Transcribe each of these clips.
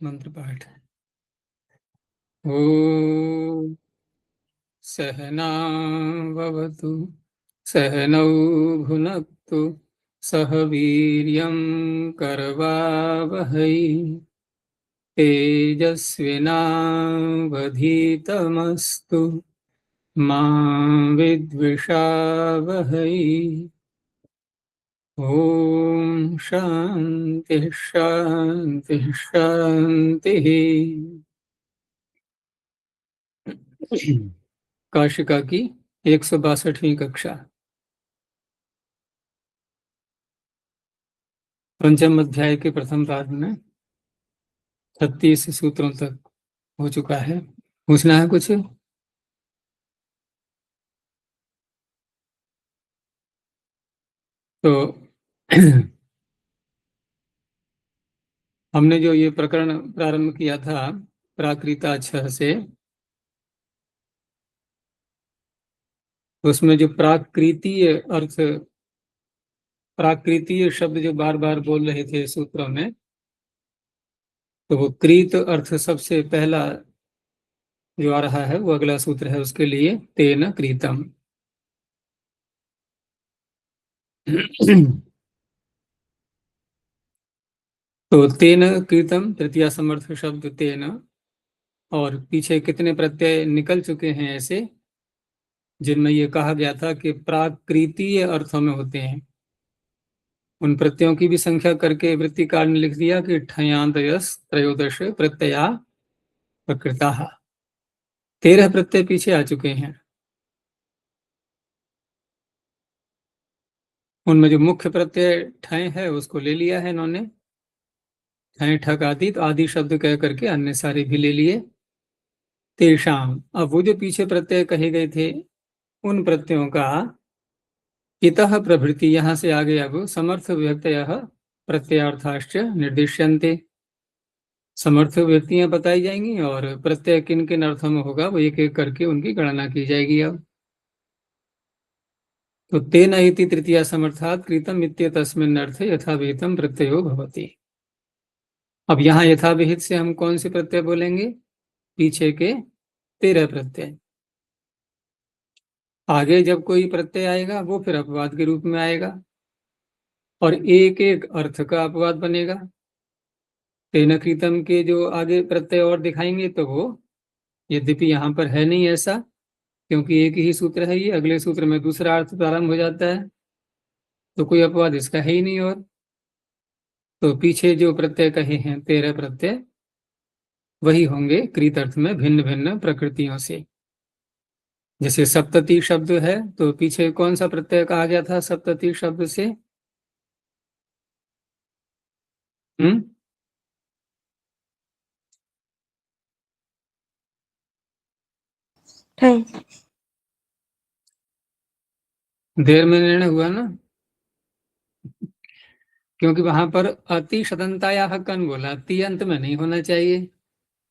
मंत्र पाठ। ओम सहनावतु सहनौ भुनक्तु सह वीर्यं करवावहै तेजस्विनावधीतमस्तु मा विद्विषावहै। ओम शांति शांति शांति। काशिका की 162वीं कक्षा, पंचम अध्याय के प्रथम पाद में 36 सूत्रों तक हो चुका है। पूछना है कुछ? तो हमने जो ये प्रकरण प्रारंभ किया था प्राकृता 6 से, उसमें जो प्राकृतीय अर्थ, प्राकृतीय शब्द जो बार बार बोल रहे थे सूत्रों में, तो वो कृत अर्थ सबसे पहला जो आ रहा है वो अगला सूत्र है उसके लिए, तेन कृतम। तो तेन कृतम तृतीया समर्थ शब्द तेन, और पीछे कितने प्रत्यय निकल चुके हैं ऐसे जिनमें ये कहा गया था कि प्राकृतीय अर्थों में होते हैं। उन प्रत्ययों की भी संख्या करके वृत्तिकार ने लिख दिया कि ठयांतयस त्रयोदश प्रत्यया प्रकृता। 13 प्रत्यय पीछे आ चुके हैं। उनमें जो मुख्य प्रत्यय ठय है उसको ले लिया है इन्होंने, ठय ठक आदि, तो आदि शब्द कह करके अन्य सारे भी ले लिए। तेषाम, अब वो जो पीछे प्रत्यय कहे गए थे उन प्रत्ययों का इतः प्रभृति, यहाँ से आगे अब समर्थ व्यक्तयः प्रत्ययार्थाश्च निर्दिश्यन्ते। समर्थ व्यक्तियां बताई जाएंगी और प्रत्यय किन किन अर्थों में होगा वो एक एक करके उनकी गणना की जाएगी। अब तो तेन इति तृतीया समर्थात् कृतम इत्येतस्मिन् अर्थे यथाविहितं प्रत्ययो भवति। अब यहाँ यथाविहित से हम कौन से प्रत्यय बोलेंगे? पीछे के 13 प्रत्यय। आगे जब कोई प्रत्यय आएगा वो फिर अपवाद के रूप में आएगा और एक एक अर्थ का अपवाद बनेगा। तेन कृतम के जो आगे प्रत्यय और दिखाएंगे तो वो, यद्यपि यहाँ पर है नहीं ऐसा क्योंकि एक ही सूत्र है ये, अगले सूत्र में दूसरा अर्थ प्रारंभ हो जाता है, तो कोई अपवाद इसका है ही नहीं। और तो पीछे जो प्रत्यय कहे हैं 13 प्रत्यय वही होंगे कृत अर्थ में भिन्न भिन्न प्रकृतियों से। जैसे सप्तति शब्द है तो पीछे कौन सा प्रत्यय कहा गया था सप्तति शब्द से? देर में निर्णय हुआ ना, क्योंकि वहां पर अति सदंताया कन बोला, ती अंत में नहीं होना चाहिए।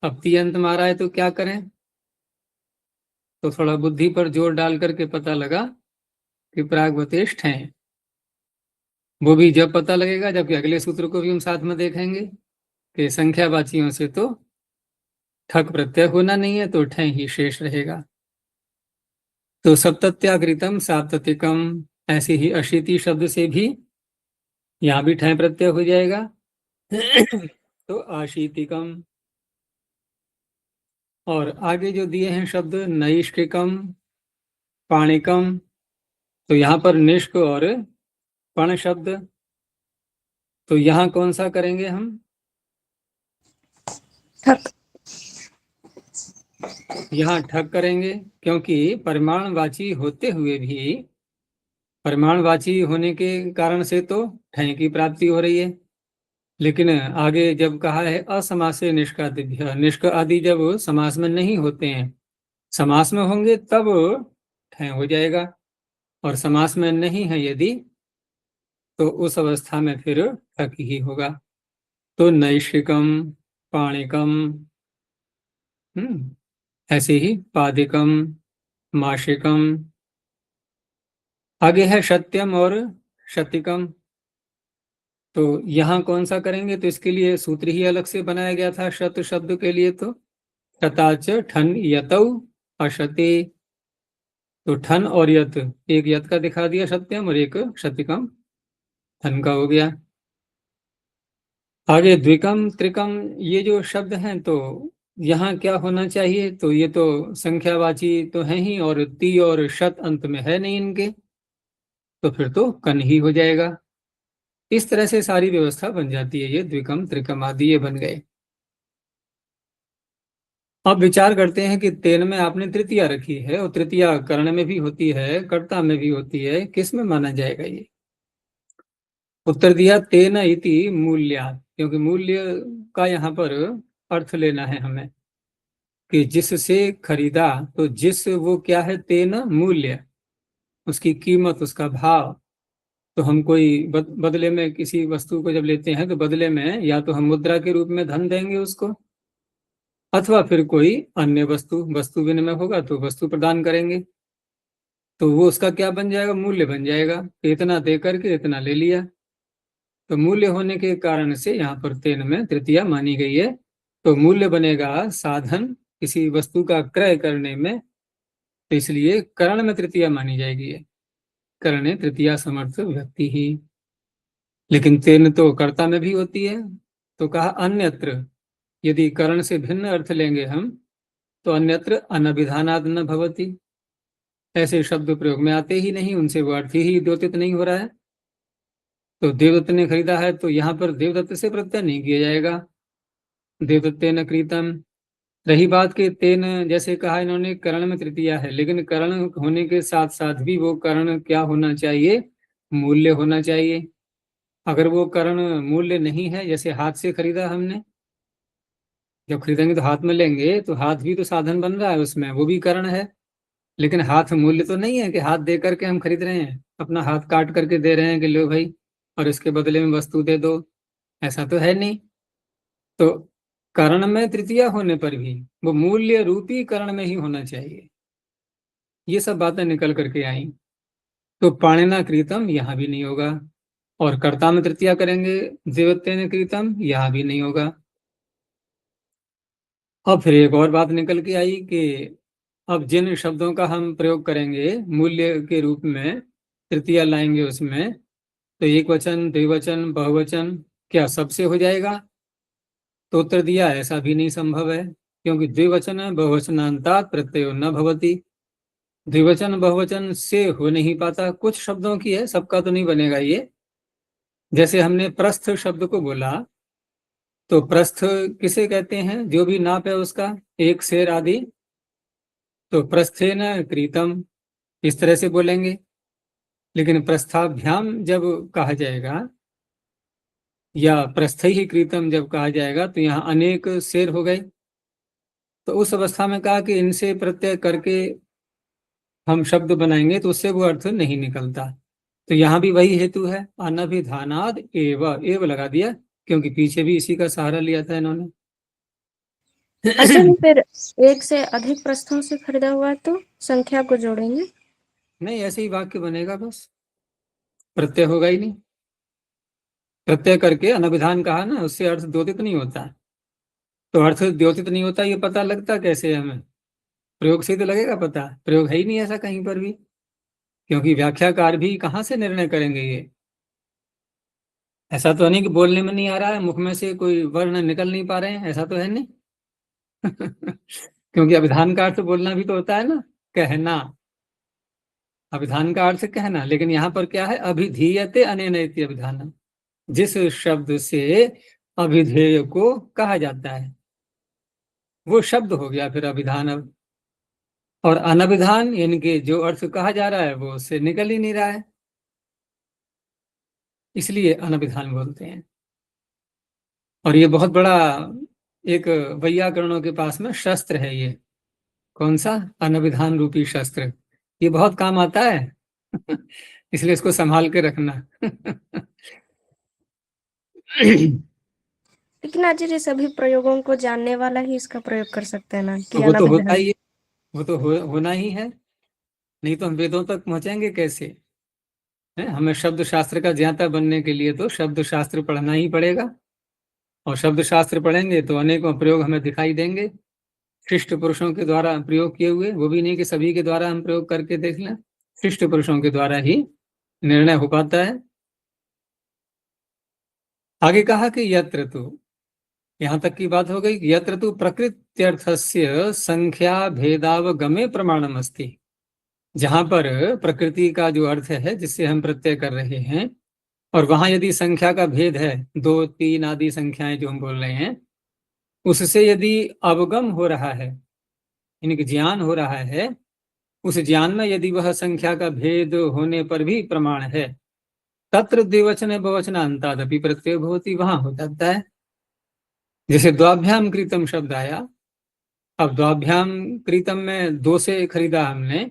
अब ती अंत मारा है तो क्या करें? तो थोड़ा बुद्धि पर जोर डाल करके पता लगा कि प्रागवतेष्ठ हैं। वो भी जब पता लगेगा जबकि अगले सूत्र को भी हम साथ में देखेंगे कि संख्यावाचियों से तो ठक प्रत्यय होना नहीं है, तो ठय ही शेष रहेगा। तो सप्तत्याकृतम साप्ततिकम, ऐसे ही अशीति शब्द से भी यहाँ भी ठय प्रत्यय हो जाएगा। तो आशीतिकम, और आगे जो दिए हैं शब्द नैष्ठिकम, पाणिकम, तो यहाँ पर निष्क और पण शब्द, तो यहाँ कौन सा करेंगे हम? ठक। यहाँ ठक करेंगे क्योंकि परिमाणवाची होते हुए भी, परिमाणवाची होने के कारण से तो ठय की प्राप्ति हो रही है, लेकिन आगे जब कहा है असमासे निष्कादिभ्य, निष्क आदि जब समास में नहीं होते हैं, समास में होंगे तब ठय हो जाएगा, और समास में नहीं है यदि तो उस अवस्था में फिर ठक ही होगा। तो नैष्ठिकम, पाणिकम, ऐसे ही पादिकम, माशिकम, आगे है सत्यम और शतिकम। तो यहाँ कौन सा करेंगे, तो इसके लिए सूत्र ही अलग से बनाया गया था शत शब्द के लिए। तो शताच ठन यतौ अशते, तो ठन और यत, एक यत का दिखा दिया सत्यम और एक शतिकम ठन का हो गया। आगे द्विकम त्रिकम ये जो शब्द हैं, तो यहाँ क्या होना चाहिए, तो ये तो संख्यावाची तो है ही, और ती और शत अंत में है नहीं इनके, तो फिर तो कन ही हो जाएगा। इस तरह से सारी व्यवस्था बन जाती है, ये द्विकम त्रिकम आदि ये बन गए। अब विचार करते हैं कि तेन में आपने तृतीया रखी है, और तृतीया कर्ण में भी होती है, कर्ता में भी होती है, किस में माना जाएगा ये? उत्तर दिया तेन इति मूल्यात्, क्योंकि मूल्य का यहाँ पर अर्थ लेना है हमें कि जिससे खरीदा, तो जिस वो क्या है, तेन मूल्य, उसकी कीमत, उसका भाव। तो हम कोई बदले में किसी वस्तु को जब लेते हैं, तो बदले में या तो हम मुद्रा के रूप में धन देंगे उसको, अथवा फिर कोई अन्य वस्तु विनिमय होगा तो वस्तु प्रदान करेंगे, तो वो उसका क्या बन जाएगा, मूल्य बन जाएगा। इतना दे करके इतना ले लिया, तो मूल्य होने के कारण से यहाँ पर तेन में तृतीया मानी गई है। तो मूल्य बनेगा साधन किसी वस्तु का क्रय करने में, तो इसलिए करण में तृतीया मानी जाएगी है, करणे तृतीया समर्थ व्यक्ति ही। लेकिन तेन तो कर्ता में भी होती है, तो कहा अन्यत्र, यदि करण से भिन्न अर्थ लेंगे हम, तो अन्यत्र अनभिधानाद न भवति, ऐसे शब्द प्रयोग में आते ही नहीं, उनसे वो अर्थ ही द्योतित नहीं हो रहा है। तो देवदत्त ने खरीदा है, तो यहाँ पर देवदत्त से प्रत्यय नहीं किया जाएगा, देवदत्तेन क्रीतम। रही बात कि तेन, जैसे कहा इन्होंने करण में तृतीया है, लेकिन करण होने के साथ साथ भी वो करण क्या होना चाहिए, मूल्य होना चाहिए। अगर वो करण मूल्य नहीं है, जैसे हाथ से खरीदा हमने, जब खरीदेंगे तो हाथ में लेंगे, तो हाथ भी तो साधन बन रहा है उसमें, वो भी करण है। लेकिन हाथ मूल्य तो नहीं है कि हाथ दे करके हम खरीद रहे हैं, अपना हाथ काट करके दे रहे हैं कि लो भाई, और इसके बदले में वस्तु दे दो, ऐसा तो है नहीं। तो करण में तृतीया होने पर भी वो मूल्य रूपी करण में ही होना चाहिए। ये सब बातें निकल करके आई। तो पाणिना कृतम यहाँ भी नहीं होगा, और कर्ता में तृतीया करेंगे देवत्तेन कृतम, यहाँ भी नहीं होगा। अब फिर एक और बात निकल के आई कि अब जिन शब्दों का हम प्रयोग करेंगे मूल्य के रूप में, तृतीया लाएंगे उसमें, तो एक वचन, द्विवचन, बहुवचन, क्या सबसे हो जाएगा? तो उत्तर दिया ऐसा भी नहीं संभव है, क्योंकि द्विवचन बहुवचनांतात प्रत्ययो न भवति, द्विवचन बहुवचन से हो नहीं पाता। कुछ शब्दों की है, सबका तो नहीं बनेगा ये। जैसे हमने प्रस्थ शब्द को बोला, तो प्रस्थ किसे कहते हैं, जो भी नाप है उसका, एक सेर आदि, तो प्रस्थेन कृतम, इस तरह से बोलेंगे। लेकिन प्रस्थाभ्याम जब कहा जाएगा, या प्रस्थ ही कृतम जब कहा जाएगा, तो यहाँ अनेक शेर हो गए, तो उस अवस्था में कहा कि इनसे प्रत्यय करके हम शब्द बनाएंगे, तो उससे वो अर्थ नहीं निकलता। तो यहाँ भी वही हेतु है, अनभिधानाद एव लगा दिया, क्योंकि पीछे भी इसी का सहारा लिया था इन्होंने। अच्छा, फिर एक से अधिक प्रस्थों से खरीदा हुआ तो संख्या को जोड़ेंगे? नहीं, ऐसे ही वाक्य बनेगा, बस प्रत्यय होगा ही नहीं। प्रत्यय करके अनभिधान कहा ना, उससे अर्थ द्योतित नहीं होता। तो अर्थ द्योतित नहीं होता, ये पता लगता कैसे हमें? प्रयोग से ही तो लगेगा पता, प्रयोग है ही नहीं ऐसा कहीं पर भी, क्योंकि व्याख्याकार भी कहाँ से निर्णय करेंगे ये? ऐसा तो नहीं कि बोलने में नहीं आ रहा है, मुख में से कोई वर्ण निकल नहीं पा रहे हैं, ऐसा तो है नहीं। क्योंकि अभिधान का अर्थ बोलना भी तो होता है ना, कहना। अभिधान का अर्थ कहना, लेकिन यहाँ पर क्या है, अभिधीयते अनेन इति अभिधानम, जिस शब्द से अभिधेय को कहा जाता है वो शब्द हो गया फिर अभिधान। अब और अनभिधान, यानी कि जो अर्थ कहा जा रहा है वो उससे निकल ही नहीं रहा है, इसलिए अनभिधान बोलते हैं। और ये बहुत बड़ा एक वैयाकरणों के पास में शस्त्र है ये। कौन सा? अनभिधान रूपी शस्त्र। ये बहुत काम आता है। इसलिए इसको संभाल के रखना। लेकिन आज ये सभी प्रयोगों को जानने वाला ही इसका प्रयोग कर सकते हैं ना, कि वो तो होता अनभिधान। ही है, वो तो होना ही है, नहीं तो हम वेदों तक पहुंचेंगे कैसे? है। हमें शब्द शास्त्र का ज्ञाता बनने के लिए तो शब्द शास्त्र पढ़ना ही पड़ेगा, और शब्द शास्त्र पढ़ेंगे तो अनेकों प्रयोग हमें दिखाई देंगे, शिष्ट पुरुषों के द्वारा प्रयोग किए हुए। वो भी नहीं कि सभी के द्वारा हम प्रयोग करके देख लें, शिष्ट पुरुषों के द्वारा ही निर्णय हो पाता है। आगे कहा कि यत्र तो, यहां तक की बात हो गई। यत्र तो प्रकृत्यर्थस्य संख्या भेदावगमे प्रमाणम अस्ति, जहां पर प्रकृति का जो अर्थ है जिससे हम प्रत्यय कर रहे हैं, और वहां यदि संख्या का भेद है, 2 3 आदि संख्याएं जो हम बोल रहे हैं, उससे यदि अवगम हो रहा है, यानी ज्ञान हो रहा है, उस ज्ञान में यदि वह संख्या का भेद होने पर भी प्रमाण है, तत्र द्विवचन बहुवचन अंतादपि प्रत्यय भवति, वहां हो जाता है। जैसे द्वाभ्याम कृतम शब्द आया, अब द्वाभ्याम कृतम में 2 से खरीदा हमने,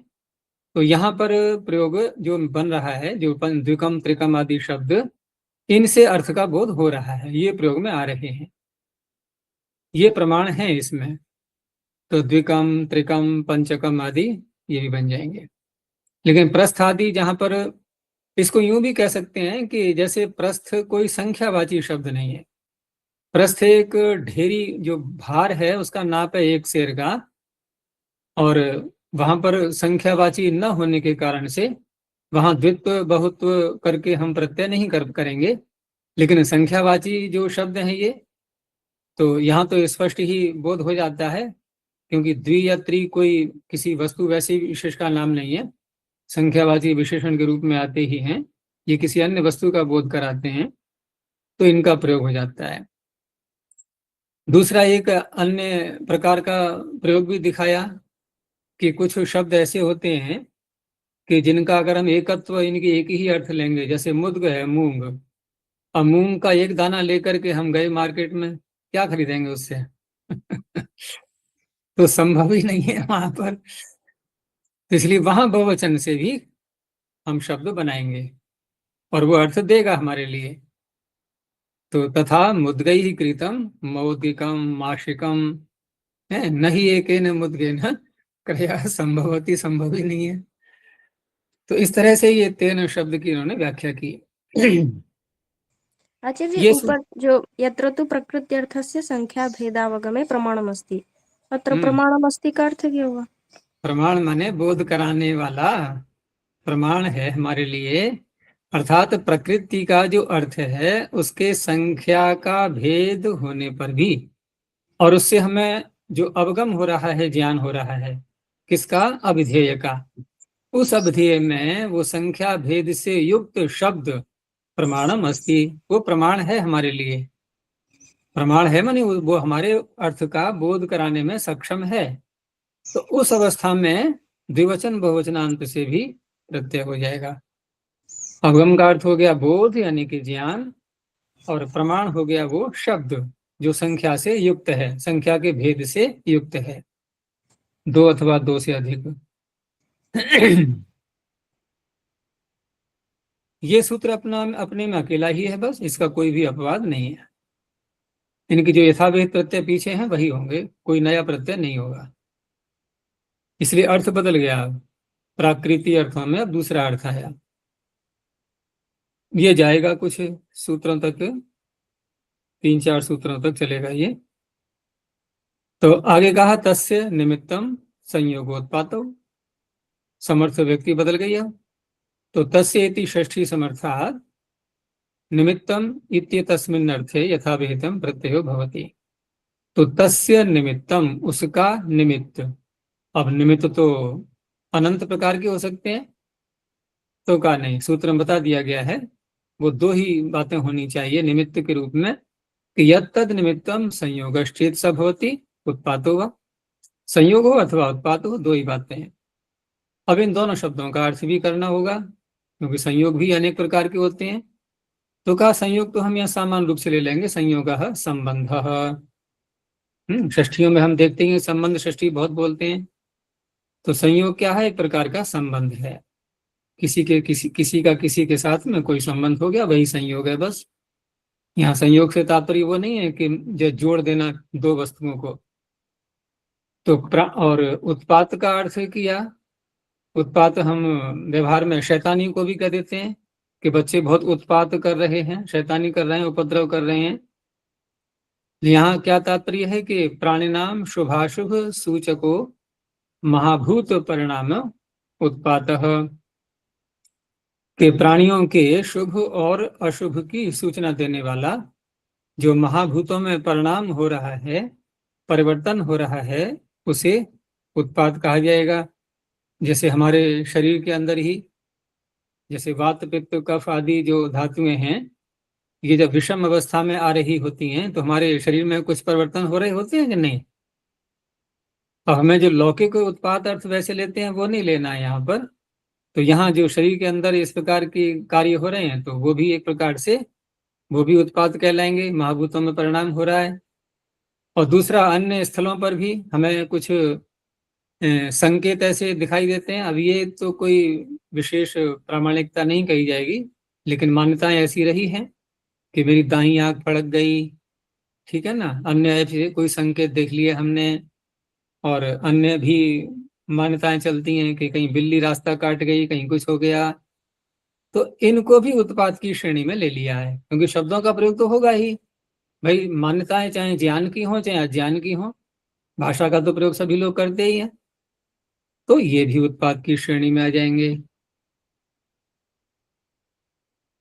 तो यहाँ पर प्रयोग जो बन रहा है, जो द्विकम त्रिकम आदि शब्द, इनसे अर्थ का बोध हो रहा है, ये प्रयोग में आ रहे हैं, ये प्रमाण है इसमें। तो द्विकम त्रिकम पंचकम आदि ये भी बन जाएंगे। लेकिन प्रस्थ आदि, जहां पर इसको यूं भी कह सकते हैं कि जैसे प्रस्थ कोई संख्यावाची शब्द नहीं है, प्रस्थ एक ढेरी जो भार है उसका नाप है 1 सेर का, और वहां पर संख्यावाची न होने के कारण से वहां द्वित्व बहुत्व करके हम प्रत्यय नहीं करेंगे। लेकिन संख्यावाची जो शब्द हैं ये, तो यहाँ तो स्पष्ट ही बोध हो जाता है, क्योंकि द्वि या त्रि कोई किसी वस्तु वैसी विशेष का नाम नहीं है, संख्यावाची विशेषण के रूप में आते ही हैं, ये किसी अन्य वस्तु का बोध कराते हैं, तो इनका प्रयोग हो जाता है। दूसरा एक अन्य प्रकार का प्रयोग भी दिखाया कि कुछ शब्द ऐसे होते हैं कि जिनका अगर हम एकत्व, इनके एक ही अर्थ लेंगे, जैसे मुद्ग है मूंग, अब मूंग का एक दाना लेकर के हम गए मार्केट में, क्या खरीदेंगे उससे? तो संभव ही नहीं है वहां पर, तो इसलिए वहां बहुवचन से भी हम शब्द बनाएंगे और वो अर्थ देगा हमारे लिए। तो तथा मुद्गई ही कृतम मौद्गिकम माशिकम है, नहीं एकेन मुद्गेन क्रया संभवती, संभव ही नहीं है। तो इस तरह से ये 3 शब्द की इन्होंने व्याख्या की। आचार्य जी, ये ऊपर जो यत्र तु प्रकृत्यर्थस्य संख्या भेदावगमे प्रमाणमस्ति, अत्र प्रमाणमस्ति का अर्थ क्या हुआ? प्रमाण माने बोध कराने वाला प्रमाण है हमारे लिए, अर्थात प्रकृति का जो अर्थ है उसके संख्या का भेद होने पर भी, और उससे हमें जो अवगम हो रहा है, ज्ञान हो रहा है, किसका? अभिधेय का। उस अभिधेय में वो संख्या भेद से युक्त शब्द प्रमाणम अस्ति, वो प्रमाण है हमारे लिए। प्रमाण है माने वो हमारे अर्थ का बोध कराने में सक्षम है। तो उस अवस्था में द्विवचन बहुवचनांत से भी प्रत्यय हो जाएगा। अवगम का अर्थ हो गया बोध यानी कि ज्ञान, और प्रमाण हो गया वो शब्द जो संख्या से युक्त है, संख्या के भेद से युक्त है, 2 अथवा 2 से अधिक। ये सूत्र अपने में अकेला ही है, बस इसका कोई भी अपवाद नहीं है। इनके जो यथाविहित प्रत्यय पीछे हैं वही होंगे, कोई नया प्रत्यय नहीं होगा। इसलिए अर्थ बदल गया, प्राकृतिक अर्थों में अब दूसरा अर्थ आया। ये जाएगा कुछ सूत्रों तक, 3-4 सूत्रों तक चलेगा ये। तो आगे कहा तस्य निमित्तम संयोगोत्पातो, समर्थ व्यक्ति बदल गई है, तो तस्य इति षष्ठी समर्थात् निमित्तम इत्येतस्मिन् अर्थे यथाविहितम प्रत्ययो भवति। तो तस्य निमित्तम, उसका निमित्त। अब निमित्त तो अनंत प्रकार के हो सकते हैं, तो का नहीं, सूत्र में बता दिया गया है, वो 2 ही बातें होनी चाहिए निमित्त के रूप में, कि यत्तद निमित्तम संयोगश्चेत स भवति उत्पातो वा, संयोग हो अथवा उत्पात हो, 2 ही बातें हैं। अब इन दोनों शब्दों का अर्थ भी करना होगा, क्योंकि संयोग भी अनेक प्रकार के होते हैं। तो कहा संयोग तो हम यहाँ सामान्य रूप से ले लेंगे, संयोग संबंध। षष्ठियों में हम देखते हैं संबंध षष्ठी बहुत बोलते हैं, तो संयोग क्या है? एक प्रकार का संबंध है, किसी का किसी के साथ में कोई संबंध हो गया, वही संयोग है बस। यहाँ संयोग से तात्पर्य वो नहीं है कि जो जोड़ देना 2 वस्तुओं को। तो और उत्पात का अर्थ किया, उत्पात हम व्यवहार में शैतानी को भी कह देते हैं, कि बच्चे बहुत उत्पात कर रहे हैं, शैतानी कर रहे हैं, उपद्रव कर रहे हैं। यहाँ क्या तात्पर्य है कि प्राणिनाम शुभाशुभ सूचको महाभूत परिणाम उत्पातः, के प्राणियों के शुभ और अशुभ की सूचना देने वाला जो महाभूतों में परिणाम हो रहा है, परिवर्तन हो रहा है, उसे उत्पात कहा जाएगा। जैसे हमारे शरीर के अंदर ही जैसे वात पित्त कफ आदि जो धातुएं हैं, ये जब विषम अवस्था में आ रही होती हैं तो हमारे शरीर में कुछ परिवर्तन हो रहे होते हैं कि नहीं। अब हमें जो लौकिक उत्पात अर्थ वैसे लेते हैं वो नहीं लेना है यहाँ पर। तो यहाँ जो शरीर के अंदर इस प्रकार की कार्य हो रहे हैं तो वो भी एक प्रकार से वो भी उत्पात कहलाएंगे, महाभूतों में परिणाम हो रहा है। और दूसरा, अन्य स्थलों पर भी हमें कुछ संकेत ऐसे दिखाई देते हैं। अब ये तो कोई विशेष प्रामाणिकता नहीं कही जाएगी, लेकिन मान्यताएं ऐसी रही हैं कि मेरी दाईं आंख फड़क गई, ठीक है ना, अन्य ऐसे कोई संकेत देख लिए हमने। और अन्य भी मान्यताएं चलती हैं कि कहीं बिल्ली रास्ता काट गई, कहीं कुछ हो गया, तो इनको भी उत्पात की श्रेणी में ले लिया है, क्योंकि शब्दों का प्रयोग तो होगा ही। भाई मान्यताएं चाहे ज्ञान की हो चाहे अज्ञान की हो, भाषा का तो प्रयोग सभी लोग करते ही हैं, तो ये भी उत्पात की श्रेणी में आ जाएंगे।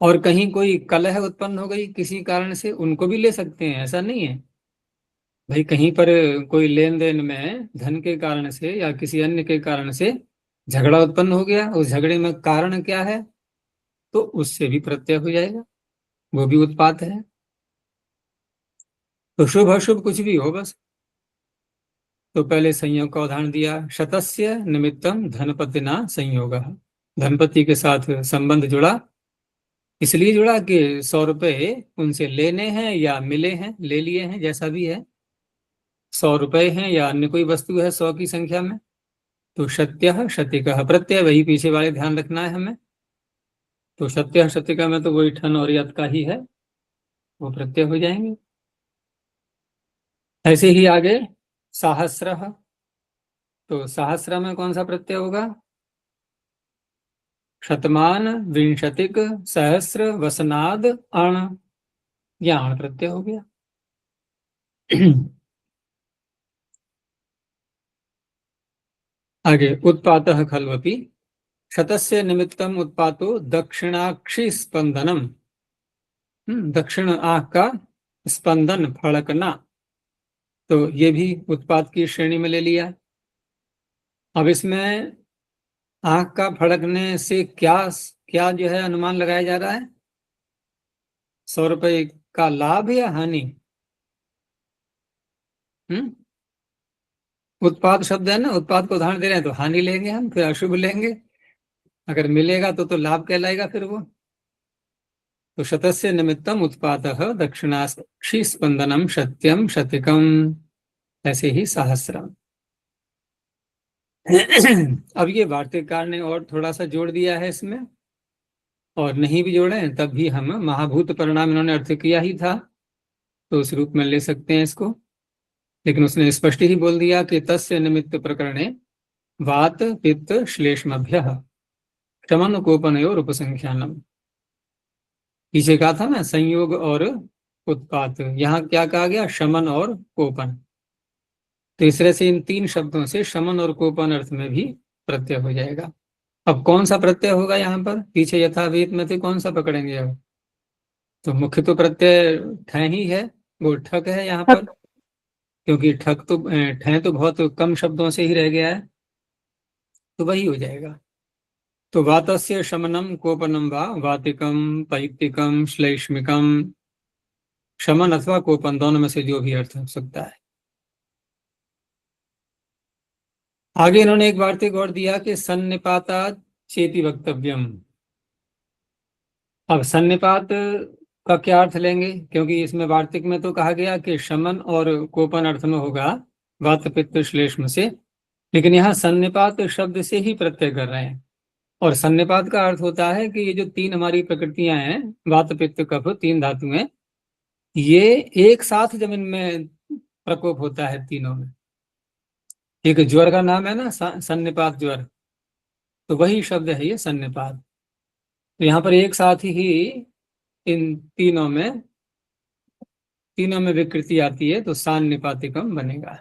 और कहीं कोई कलह उत्पन्न हो गई किसी कारण से, उनको भी ले सकते हैं, ऐसा नहीं है। भाई कहीं पर कोई लेन देन में धन के कारण से या किसी अन्य के कारण से झगड़ा उत्पन्न हो गया, उस झगड़े में कारण क्या है, तो उससे भी प्रत्यय हो जाएगा, वो भी उत्पात है। तो शुभ अशुभ कुछ भी हो बस। तो पहले संयोग का उदाहरण दिया, शतस्य निमित्तम धनपतिना संयोग, धनपति के साथ संबंध जुड़ा, इसलिए जुड़ा कि 100 रुपये उनसे लेने हैं या मिले हैं, ले लिए हैं, जैसा भी है, 100 रुपये हैं या अन्य कोई वस्तु है 100 की संख्या में, तो शत्यः शतिकः प्रत्यय, वही पीछे वाले ध्यान रखना है हमें। तो शत्यः शतिकः में तो वही ठन और यत का ही है, वो प्रत्यय हो जाएंगे। ऐसे ही आगे सहस्रः, तो सहस्र में कौन सा प्रत्यय होगा, शतमान विंशतिक सहस्र वसनाद अण, या अण प्रत्यय हो गया। आगे उत्पातः खल्वपि, शतस्य निमित्तम उत्पातो दक्षिणाक्षि स्पंदनम, दक्षिण आंख का स्पंदन फड़कना, तो ये भी उत्पात की श्रेणी में ले लिया। अब इसमें आंख का फड़कने से क्या क्या जो है अनुमान लगाया जा रहा है, 100 रुपये का लाभ या हानि। उत्पाद शब्द है ना, उत्पाद को उदाहरण दे रहे हैं तो हानि लेंगे हम, फिर अशुभ लेंगे, अगर मिलेगा तो लाभ कहलाएगा फिर वो। तो शतस्य निमित्तम उत्पातः दक्षिणाक्षि स्पंदनम शत्यम शतिकम, ऐसे ही सहस्रम। अब ये वार्तिककार ने और थोड़ा सा जोड़ दिया है इसमें, और नहीं भी जोड़े तब भी हम महाभूत परिणाम इन्होंने अर्थ किया ही था, तो उस रूप में ले सकते हैं इसको। लेकिन उसने स्पष्ट ही बोल दिया कि तस्य निमित्त प्रकरणे वात पित्त श्लेष्मभ्यः शमन कोपनयोर उपसंख्यानम। पीछे कहा था ना संयोग और उत्पात, यहाँ क्या कहा गया, शमन और कोपन। तो इस तरह से इन 3 शब्दों से शमन और कोपन अर्थ में भी प्रत्यय हो जाएगा। अब कौन सा प्रत्यय होगा यहाँ पर, पीछे यथावीत में थे, कौन सा पकड़ेंगे अब, तो मुख्य तो प्रत्यय ठ ही है, वो ठक है यहाँ पर, क्योंकि ठक तो ठह तो बहुत कम शब्दों से ही रह गया है, तो वही हो जाएगा। तो वातस्य शमनम कोपनम वा वातिकम पैक्तिकम श्लैष्मिकम, शमन अथवा कोपन दोनों में से जो भी अर्थ हो सकता है। आगे इन्होंने एक वार्तिक और दिया कि सन्निपाता चेति वक्तव्यम। अब सन्निपात का क्या अर्थ लेंगे, क्योंकि इसमें वार्तिक में तो कहा गया कि शमन और कोपन अर्थ में होगा वात पित्त श्लेष्म से, लेकिन यहाँ सन्निपात शब्द से ही प्रत्यय कर रहे हैं। और सन्निपात का अर्थ होता है कि ये जो 3 हमारी प्रकृतियां हैं, वात पित्त कफ 3 धातुएं, ये एक साथ जब इनमें प्रकोप होता है तीनों में, एक ज्वर का नाम है ना सन्निपात ज्वर, तो वही शब्द है ये सन्निपात। तो यहाँ पर एक साथ ही इन तीनों में विकृति आती है, तो सान निपातिकम बनेगा।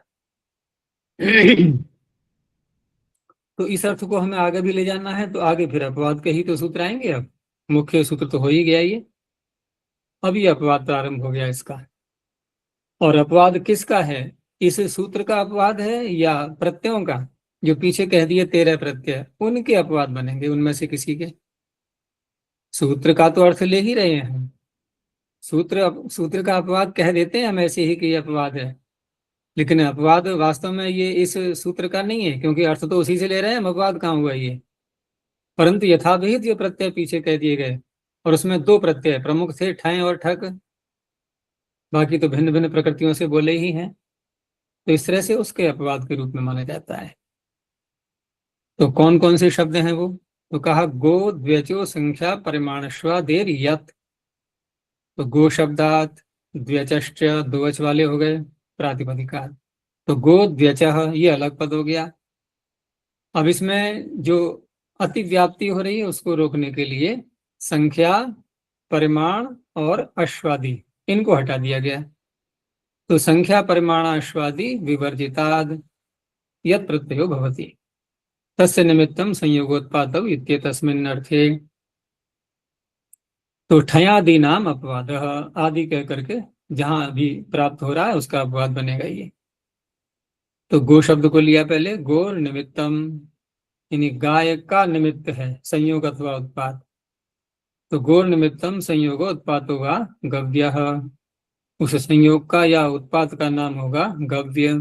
तो इस अर्थ को हमें आगे भी ले जाना है, तो आगे फिर अपवाद के ही तो सूत्र आएंगे। अब मुख्य सूत्र तो हो ही गया ये, अभी अपवाद प्रारंभ हो गया इसका। और अपवाद किसका है? इस सूत्र का अपवाद है या प्रत्ययों का? जो पीछे कह दिए 13 प्रत्यय, उनके अपवाद बनेंगे, उनमें से किसी के। सूत्र का तो अर्थ ले ही रहे हैं, सूत्र का अपवाद कह देते हैं हम ऐसे ही कि ये अपवाद है, लेकिन अपवाद वास्तव में ये इस सूत्र का नहीं है, क्योंकि अर्थ तो उसी से ले रहे हैं, अपवाद कहाँ हुआ ये। परंतु यथाविहित जो प्रत्यय पीछे कह दिए गए, और उसमें 2 प्रत्यय प्रमुख थे, ठय और ठक, बाकी तो भिन्न भिन्न प्रकृतियों से बोले ही हैं, तो इस तरह से उसके अपवाद के रूप में माना जाता है। तो कौन कौन से शब्द हैं वो? तो कहा गो द्व्यचो संख्या परिमाणस्वादेर यत्। तो गो शब्दात द्व्यचश्च, 2 वच वाले हो गए प्रातिपदिका। तो गो द्व्यचः ये अलग पद हो गया। अब इसमें जो अतिव्याप्ति हो रही है उसको रोकने के लिए संख्या, परिमाण और अश्वादि इनको हटा दिया गया। तो संख्या, परिमाण, अश्वादि विवर्जिताद यत् प्रत्ययो भवति तस्य निमित्तं संयोगोत्पादौ इत्येतस्मिन् अर्थे। तो ठयादि नाम अपवाद, आदि कह करके जहां भी प्राप्त हो रहा है उसका अपवाद बनेगा ये। तो गो शब्द को लिया पहले, गो निमित्तम, यानी गाय का निमित्त है संयोग अथवा उत्पाद। तो गो निमित्तम संयोग उत्पाद होगा गव्य, उस संयोग का या उत्पाद का नाम होगा गव्य।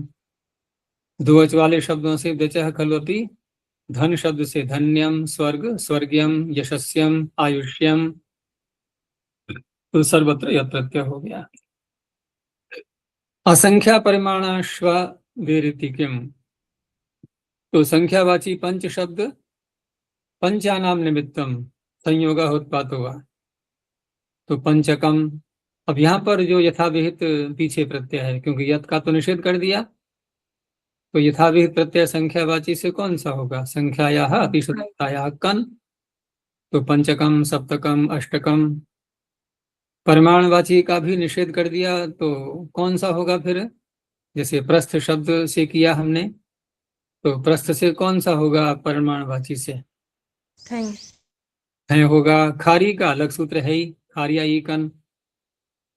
2 वच वाले शब्दों से दचः खल्वपि, धन शब्द से धन्यम, स्वर्ग, स्वर्ग्यम, यशस्यम, आयुष्यम, तो सर्वत्र यह प्रत्यय हो गया। असंख्या परिमाणाश्व वेरितिकिम। तो संख्यावाची पंच शब्द पंचानाम निमित्तम संयोग उत्पाद होगा, तो पंचकम। अब यहाँ पर जो यथाविहित पीछे प्रत्यय है, क्योंकि यथ का तो निषेध कर दिया, तो यथाविहित प्रत्यय संख्यावाची से कौन सा होगा? संख्यायाः अतिशतायाः कन। तो पंचकम, सप्तकम, अष्टकम। परिमाणवाची का भी निषेध कर दिया, तो कौन सा होगा फिर? जैसे प्रस्थ शब्द से किया हमने, तो प्रस्थ से कौन सा होगा परिमाणवाची से? है होगा। खारी का अलग सूत्र है ही, खारिया ईकन,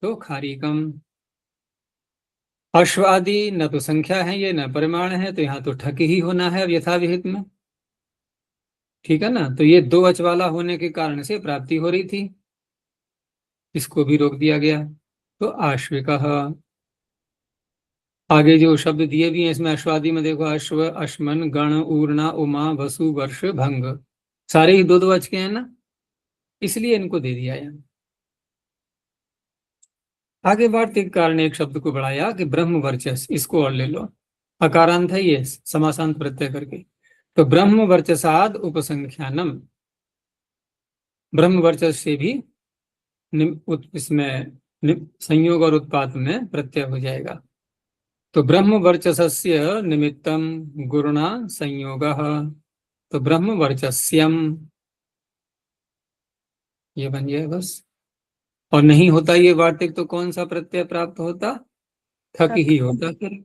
तो खारीकम। अश्व आदि न तो संख्या है ये, न परिमाण है, तो यहाँ तो ठक ही होना है अब यथाविहित में, ठीक है ना। तो ये 2 वच वाला होने के कारण से प्राप्ति हो रही थी, इसको भी रोक दिया गया। तो आश्विकः। आगे जो शब्द दिए भी हैं इसमें अश्वादि में देखो, अश्व, अश्मन, गण, ऊर्णा, उमा, वसु, वर्ष, भंग, सारे ही 2 वच के हैं ना, इसलिए इनको दे दिया है। आगे बढ़ते कारण एक शब्द को बढ़ाया कि ब्रह्म वर्चस, इसको और ले लो, अकारांत है ये, समासांत प्रत्यय करके। तो ब्रह्म वर्चसाद उपसंख्यानम, ब्रह्म वर्चस से भी इसमें संयोग और उत्पाद में प्रत्यय हो जाएगा। तो ब्रह्म वर्चसस्य निमित्तम गुरुणा संयोगः, तो ब्रह्म वर्चस्यम ये बन जाए बस। और नहीं होता ये वार्तिक, तो कौन सा प्रत्यय प्राप्त होता? ठक ही होता फिर।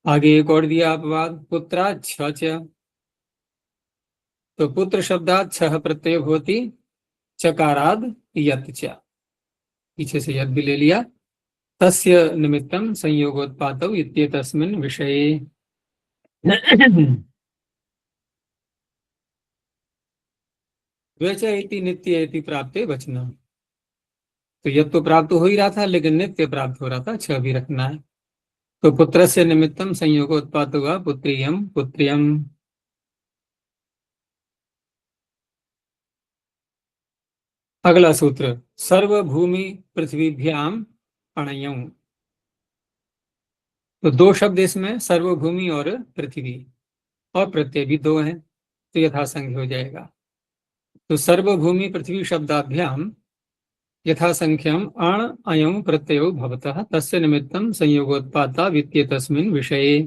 आगे एक और दिया अपवाद, पुत्रा छ, तो पुत्र शब्दात छह प्रत्यय होती, चकाराद यत च, पीछे से यद भी ले लिया। तस्य निमित्तम संयोगोत्पादौ इत्येतस्मिन् विषये। द्वेच इति नित्य इति प्राप्ते वचनम, तो यद तो प्राप्त हो ही रहा था, लेकिन नित्य प्राप्त हो रहा था, छह भी रखना है। तो पुत्रस्य निमित्तम संयोगोत्पाद हुआ पुत्रियम, पुत्रियम। अगला सूत्र, सर्वभूमि पृथ्वीभ्याम अणयम्। तो 2 शब्द इसमें, सर्वभूमि और पृथ्वी, और प्रत्यय भी 2 हैं, तो यथासंख्य हो जाएगा। तो सर्वभूमि पृथ्वी शब्दाभ्याम यथासंख्यम अण अयं प्रत्ययो भवतः तस्य निमित्तं संयोगोत्पाता वित्येतस्मिन् विषये।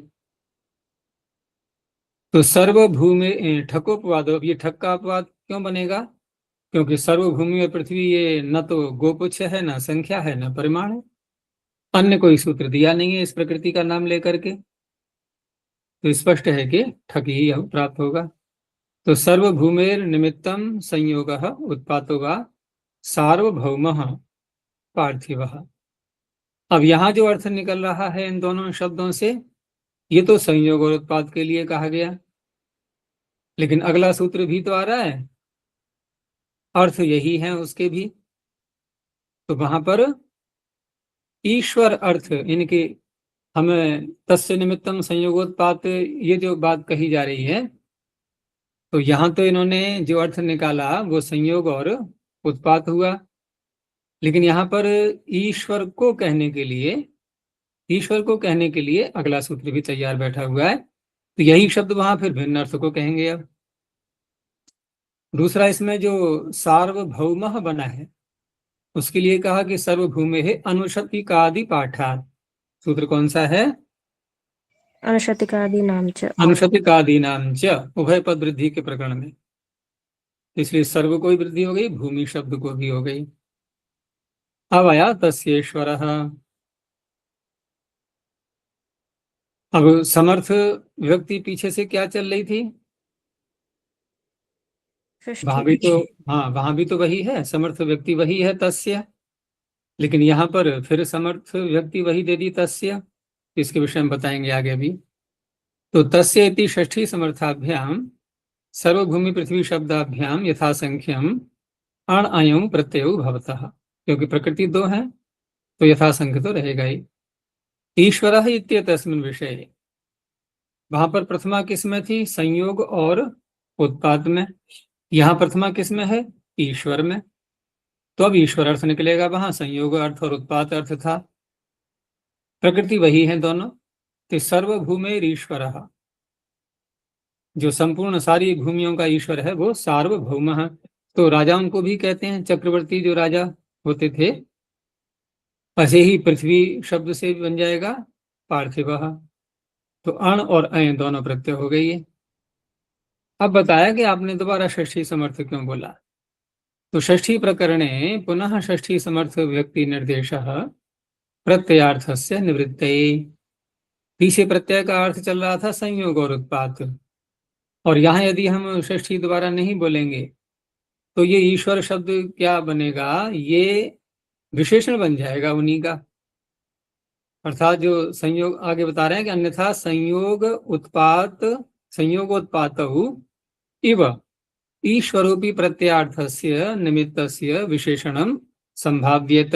तो सर्वभूमि ठकोपवाद, ये ठक का अपवाद क्यों बनेगा? क्योंकि सर्वभूमि और पृथ्वी ये न तो गोपुच्छ है, न संख्या है, न परिमाण है। अन्य कोई सूत्र दिया नहीं है इस प्रकृति का नाम लेकर के, तो स्पष्ट है कि ठक ही प्राप्त होगा। तो सर्वभूमेर निमित्तम संयोग उत्पातो वा सार्वभौम पार्थिव। अब यहाँ जो अर्थ निकल रहा है इन दोनों शब्दों से, ये तो संयोग और उत्पाद के लिए कहा गया, लेकिन अगला सूत्र भी तो आ रहा है, अर्थ यही है उसके भी। तो वहां पर ईश्वर अर्थ इनके, हमें तस्य निमित्तम संयोगोत्पात ये जो बात कही जा रही है, तो यहाँ तो इन्होंने जो अर्थ निकाला वो संयोग और उत्पात हुआ, लेकिन यहाँ पर ईश्वर को कहने के लिए, ईश्वर को कहने के लिए अगला सूत्र भी तैयार बैठा हुआ है, तो यही शब्द वहां फिर भिन्न अर्थ को कहेंगे। अब दूसरा इसमें जो सार्वभौम बना है, उसके लिए कहा कि सर्वभूमे है अनुशतिकादि पाठात्। सूत्र कौन सा है? अनुशतिकादि नाम च। अनुशतिकादि नाम च, उभय पद वृद्धि के प्रकरण में, इसलिए सर्व को ही वृद्धि हो गई, भूमि शब्द को भी हो गई। अब आया तस्येश्वरः। अब समर्थ व्यक्ति पीछे से क्या चल रही थी? वहां भी तो, हाँ वहां भी तो वही है, समर्थ व्यक्ति वही है तस्य, लेकिन यहाँ पर फिर समर्थ व्यक्ति वही दे दी तस्य, इसके विषय में बताएंगे आगे भी। तो तस्य इति षष्ठी समर्थाभ्याम सर्वभूमि पृथ्वी शब्दाभ्याम यथासंख्यम अण अयं प्रत्ययो भवतः, क्योंकि प्रकृति दो है तो यथासंख्य तो रहेगा ही। ईश्वरः इत्येतस्मिन् विषये, वहां पर प्रथमा किस में थी? संयोग और उत्पाद में। यहाँ प्रथमा किस में है? ईश्वर में। तो अब ईश्वर अर्थ निकलेगा, वहां संयोग अर्थ और उत्पाद अर्थ था, प्रकृति वही है दोनों। तो सर्वभूमेर ईश्वरः, जो संपूर्ण सारी भूमियों का ईश्वर है वो सार्वभौम है। तो राजाओं को भी कहते हैं चक्रवर्ती, जो राजा होते थे, ऐसे ही पृथ्वी शब्द से बन जाएगा पार्थिव। तो अण और अय दोनों प्रत्यय हो गई है। अब बताया कि आपने दोबारा षष्ठी समर्थ क्यों बोला, तो षष्ठी प्रकरणे पुनः षष्ठी समर्थ व्यक्ति निर्देश प्रत्ययार्थस्य निवृत्तये। पीछे प्रत्यय का अर्थ चल रहा था संयोग और उत्पात, और यहाँ यदि हम षष्ठी दोबारा नहीं बोलेंगे तो ये ईश्वर शब्द क्या बनेगा? ये विशेषण बन जाएगा उन्हीं का। अर्थात जो संयोग, आगे बता रहे हैं कि अन्यथा संयोगोत्पातौ इव ईश्वरोपि प्रत्ययार्थस्य निमित्तस्य विशेषणम संभाव्येत।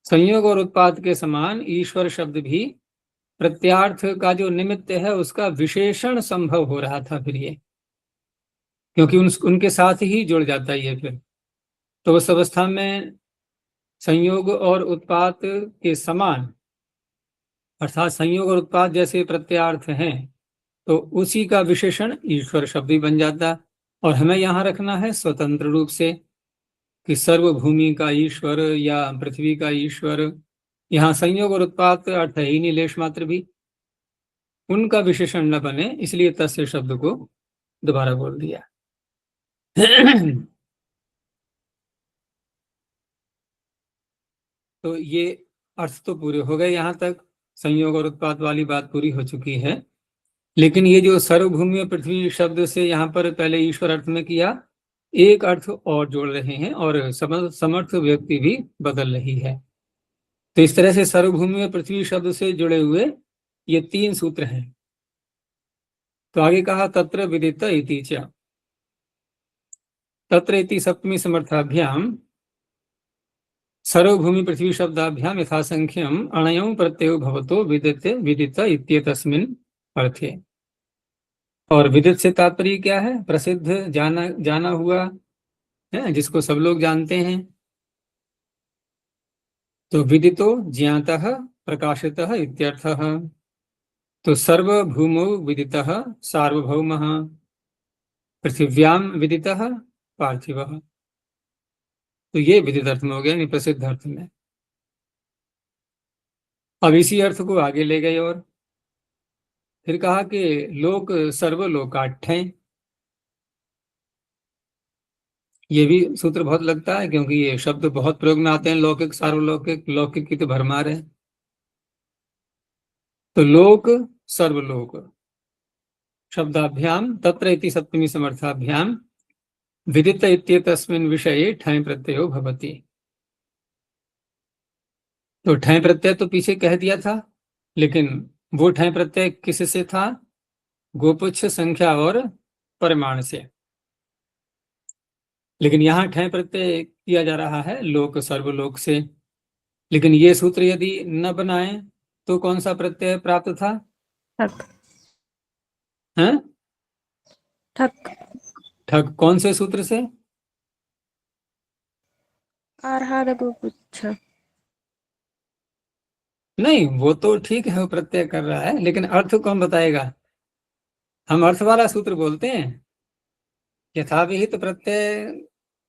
संयोग और उत्पाद के समान ईश्वर शब्द भी प्रत्यार्थ का जो निमित्त है उसका विशेषण संभव हो रहा था फिर ये, क्योंकि उनके साथ ही जुड़ जाता है ये फिर। तो उस अवस्था में संयोग और उत्पाद के समान, अर्थात संयोग और उत्पाद जैसे प्रत्यार्थ हैं, तो उसी का विशेषण ईश्वर शब्द ही बन जाता। और हमें यहाँ रखना है स्वतंत्र रूप से कि सर्वभूमि का ईश्वर या पृथ्वी का ईश्वर, यहाँ संयोग और उत्पाद अर्थ है ही नहीं लेश मात्र भी, उनका विशेषण न बने, इसलिए तस्य शब्द को दोबारा बोल दिया। तो ये अर्थ तो पूरे हो गए, यहाँ तक संयोग और उत्पाद वाली बात पूरी हो चुकी है। लेकिन ये जो सर्वभूमि और पृथ्वी शब्द से यहाँ पर पहले ईश्वर अर्थ में किया, एक अर्थ और जोड़ रहे हैं और समर्थ व्यक्ति भी बदल रही है। तो इस तरह से सर्वभूमि और पृथ्वी शब्द से जुड़े हुए ये तीन सूत्र हैं। तो आगे कहा तत्र विदित इति च, तत्र इति सप्तमी समर्थाभ्याम सर्वभूमि पृथ्वी शब्दाभ्याम यथासंख्यम अणयों प्रत्ययो भवतो विदित विदित इत्येतस्मिन् अर्थे। और विदित से तात्पर्य क्या है? प्रसिद्ध, जाना जाना हुआ है, जिसको सब लोग जानते हैं। तो विदितो ज्ञातः प्रकाशितः इत्यर्थः। तो सर्वभूमौ विदितः सार्वभौमः, पृथिव्याम विदितः पार्थिवः। तो ये विदित अर्थ में हो गया, नहीं प्रसिद्ध अर्थ में। अब इसी अर्थ को आगे ले गए और फिर कहा कि लोक सर्वलोकाठ हैं। ये भी सूत्र बहुत लगता है, क्योंकि ये शब्द बहुत प्रयोग में आते हैं, लौकिक सार्वलौकिक। लौकिक की तो भरमार है। तो लोक सर्वलोक शब्दाभ्याम तत्र इति सप्तमी समर्थाभ्याम विदित इत्येतस्मिन् विषये ठञ् प्रत्ययो भवति। तो ठञ् प्रत्यय तो पीछे कह दिया था, लेकिन वो ठञ् प्रत्यय किससे था? गोपुच्छ, संख्या और परिमाण से। लेकिन यहाँ ठञ् प्रत्यय किया जा रहा है लोक सर्वलोक से। लेकिन ये सूत्र यदि न बनाए तो कौन सा प्रत्यय प्राप्त था? ठक। हैं? ठक। ठग। कौन से सूत्र से? आर्हाद गोपुच्छ। नहीं, वो तो ठीक है, वो प्रत्यय कर रहा है, लेकिन अर्थ कौन बताएगा? हम अर्थ वाला सूत्र बोलते हैं। यथाविहित प्रत्यय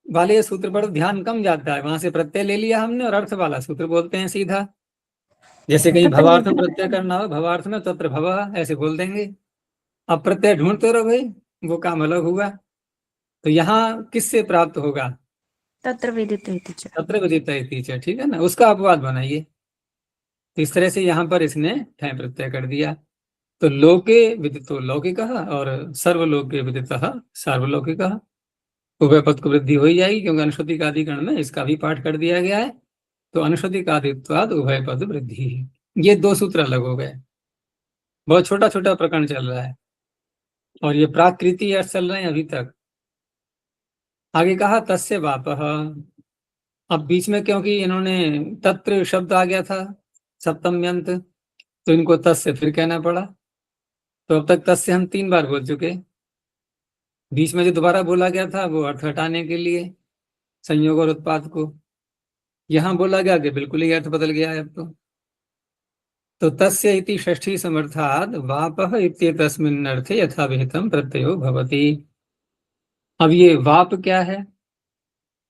वाले सूत्र पर ध्यान कम जाता है, वहां से प्रत्यय ले लिया हमने और अर्थ वाला सूत्र बोलते हैं सीधा। जैसे कहीं तत्र भवार्थ में प्रत्यय करना हो, भवार्थ में तत्र भवः ऐसे बोल देंगे। अब प्रत्यय ढूंढते रहो भाई, वो काम अलग हुआ। तो यहाँ किससे प्राप्त होगा? तत्र विदित इति च। तत्र विदित इति च, ठीक है ना, उसका अपवाद बनाइए। तो इस तरह से यहाँ पर इसने ठय प्रत्यय कर दिया। तो लोके विदितो लौकिकः और सर्वलोके विदितः सार्वलौकिकः। उभय पद को वृद्धि हो ही जाएगी, क्योंकि अनुश्रुति का अधिकरण में इसका भी पाठ कर दिया गया है। तो अनुश्रुति का आदित्वाद उभय पद वृद्धि। ये दो सूत्र अलग हो गए। बहुत छोटा छोटा प्रकरण चल रहा है और ये प्राकृति अर्थ चल रहे हैं अभी तक। आगे कहा तस्य वापः। अब बीच में क्योंकि इन्होंने तत्र शब्द आ गया था सप्तम्यंत, तो इनको तस्य फिर कहना पड़ा। तो अब तक तस्य हम 3 बार बोल चुके। बीच में जो दोबारा बोला गया था वो अर्थ हटाने के लिए, संयोग और उत्पाद को। यहां बोला गया कि बिल्कुल ही अर्थ बदल गया है अब तो तस्य इति षष्ठी समर्थाद वापः इत्येतस्मिन् अर्थे यथाविहितं प्रत्ययो भवति। अब ये वाप क्या है?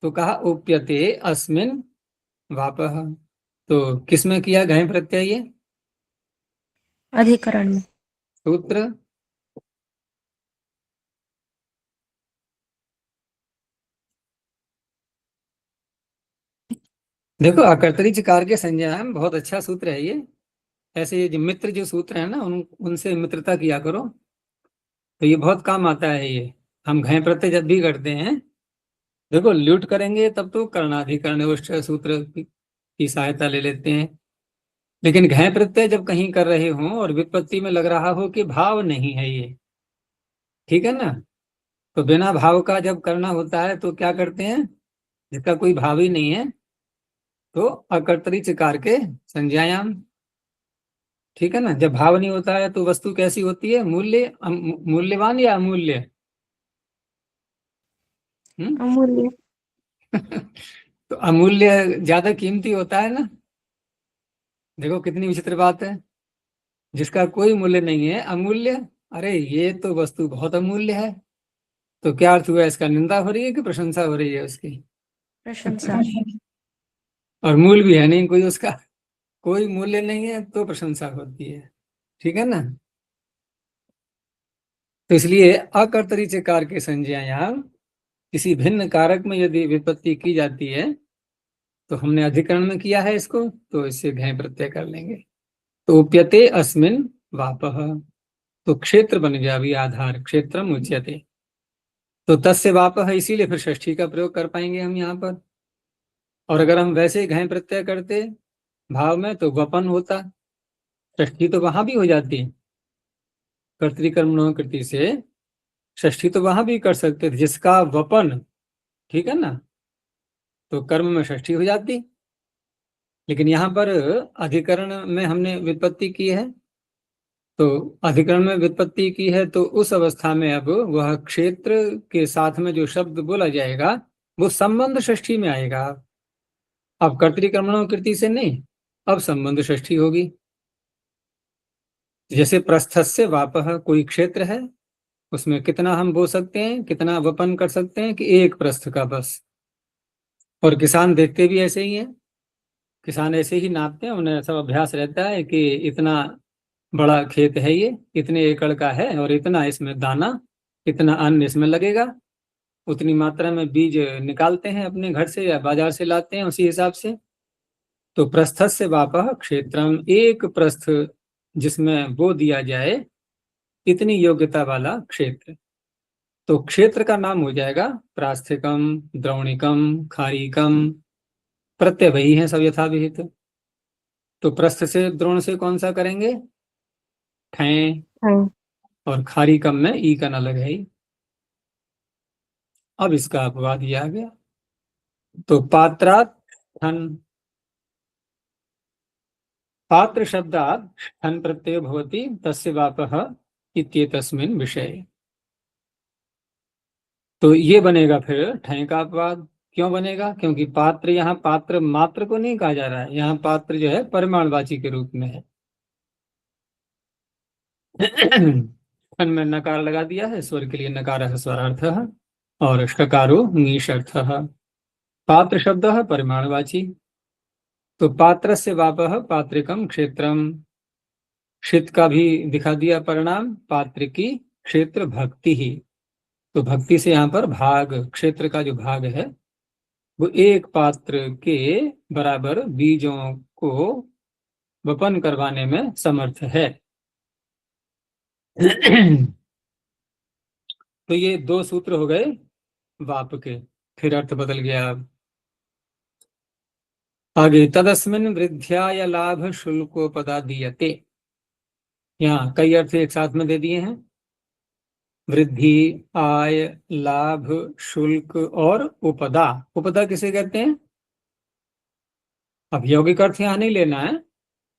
तो कहा उप्यते अस्मिन् वापः। तो किसमें किया घय प्रत्यय? ये अधिकरण में। सूत्र देखो, अकर्तरी चकार के संज्ञा में बहुत अच्छा सूत्र है ये। ऐसे ये जो मित्र जो सूत्र है ना, उनसे मित्रता किया करो, तो ये बहुत काम आता है ये। हम घय प्रत्यय जब भी करते हैं, देखो ल्यूट करेंगे तब तो कर्णाधिकरण सूत्र की सहायता ले लेते हैं। लेकिन घय प्रत्यय जब कहीं कर रहे हो और व्युत्पत्ति में लग रहा हो कि भाव नहीं है ये, ठीक है ना, तो बिना भाव का जब करना होता है तो क्या करते हैं? जिसका कोई भाव ही नहीं है तो अकर्तरी चकार के संज्ञायाम, ठीक है ना। जब भाव नहीं होता है तो वस्तु कैसी होती है? मूल्यवान या अमूल्य? अमूल्य। तो अमूल्य ज्यादा कीमती होता है ना। देखो कितनी विचित्र बात है, जिसका कोई मूल्य नहीं है अमूल्य। अरे ये तो वस्तु बहुत अमूल्य है। तो क्या अर्थ हुआ? इसका निंदा हो रही है कि प्रशंसा हो रही है उसकी? प्रशंसा। और मूल भी है नहीं कोई उसका, कोई मूल्य नहीं है तो प्रशंसा होती है, ठीक है ना। तो इसलिए अकर्तरी चकार के संज्ञायां किसी भिन्न कारक में यदि विपत्ति की जाती है, तो हमने अधिकरण में किया है इसको, तो इससे घय प्रत्यय कर लेंगे। तो उप्यते अस्मिन् वापः, तो क्षेत्र बन गया अभी आधार, क्षेत्रम उच्यते। तो तस्य वापः, इसीलिए फिर षष्ठी का प्रयोग कर पाएंगे हम यहाँ पर। और अगर हम वैसे घय प्रत्यय करते भाव में तो वपन होता, षष्ठी तो वहां भी हो जाती। कर्तृकर्मणों कृति से षष्ठी तो वहां भी कर सकते थे, जिसका वपन, ठीक है ना, तो कर्म में षष्ठी हो जाती। लेकिन यहाँ पर अधिकरण में हमने व्युत्पत्ति की है, तो अधिकरण में व्युत्पत्ति की है तो उस अवस्था में अब वह क्षेत्र के साथ में जो शब्द बोला जाएगा वो संबंध षष्ठी में आएगा। अब कर्तृकर्मणों कृति से नहीं, अब संबंध षष्ठी होगी। जैसे प्रस्थस्य वापः, कोई क्षेत्र है, उसमें कितना हम बो सकते हैं, कितना वपन कर सकते हैं कि एक प्रस्थ का बस। और किसान देखते भी ऐसे ही हैं, किसान ऐसे ही नापते हैं, उन्हें सब अभ्यास रहता है कि इतना बड़ा खेत है ये, इतने एकड़ का है और इतना इसमें दाना, इतना अन्न इसमें लगेगा। उतनी मात्रा में बीज निकालते हैं अपने घर से या बाजार से लाते हैं उसी हिसाब से। तो प्रस्थस्य वापः क्षेत्रम, एक प्रस्थ जिसमें बो दिया जाए इतनी योग्यता वाला क्षेत्र। तो क्षेत्र का नाम हो जाएगा प्रास्थिकम, द्रोणिकम, खारीकम, प्रत्यय वही है सब यथाविहित। तो प्रस्थ से द्रोण से कौन सा करेंगे? ठय। हाँ, और खारीकम में ई का न लगे। अब इसका अपवाद ये आ गया। तो पात्रात ठन, पात्र शब्दात ठन प्रत्यय भवति तस्य वापः इत्येतस्मिन् विषये। तो ये बनेगा फिर ठय का अपवाद। क्यों बनेगा? क्योंकि पात्र, यहाँ पात्र मात्र को नहीं कहा जा रहा है, यहाँ पात्र जो है परिमाणवाची के रूप में है। ठन में नकार लगा दिया है, स्वर के लिए नकार है स्वरार्थ, और षकारो नीश अर्थ। पात्र शब्द है परिमाणवाची। तो पात्र से वापः पात्रिकम क्षेत्रम, क्षेत्र का भी दिखा दिया परिणाम, पात्र की क्षेत्र भक्ति ही। तो भक्ति से यहाँ पर भाग, क्षेत्र का जो भाग है वो एक पात्र के बराबर बीजों को वपन करवाने में समर्थ है। तो ये दो सूत्र हो गए वाप के। फिर अर्थ बदल गया। अब आगे, तदस्मिन् वृद्ध्याय लाभ शुल्कोपदा दीयते। यहाँ कई अर्थ एक साथ में दे दिए हैं, वृद्धि, आय, लाभ, शुल्क और उपदा। उपदा किसे कहते हैं? अब यौगिक अर्थ यहाँ नहीं लेना है,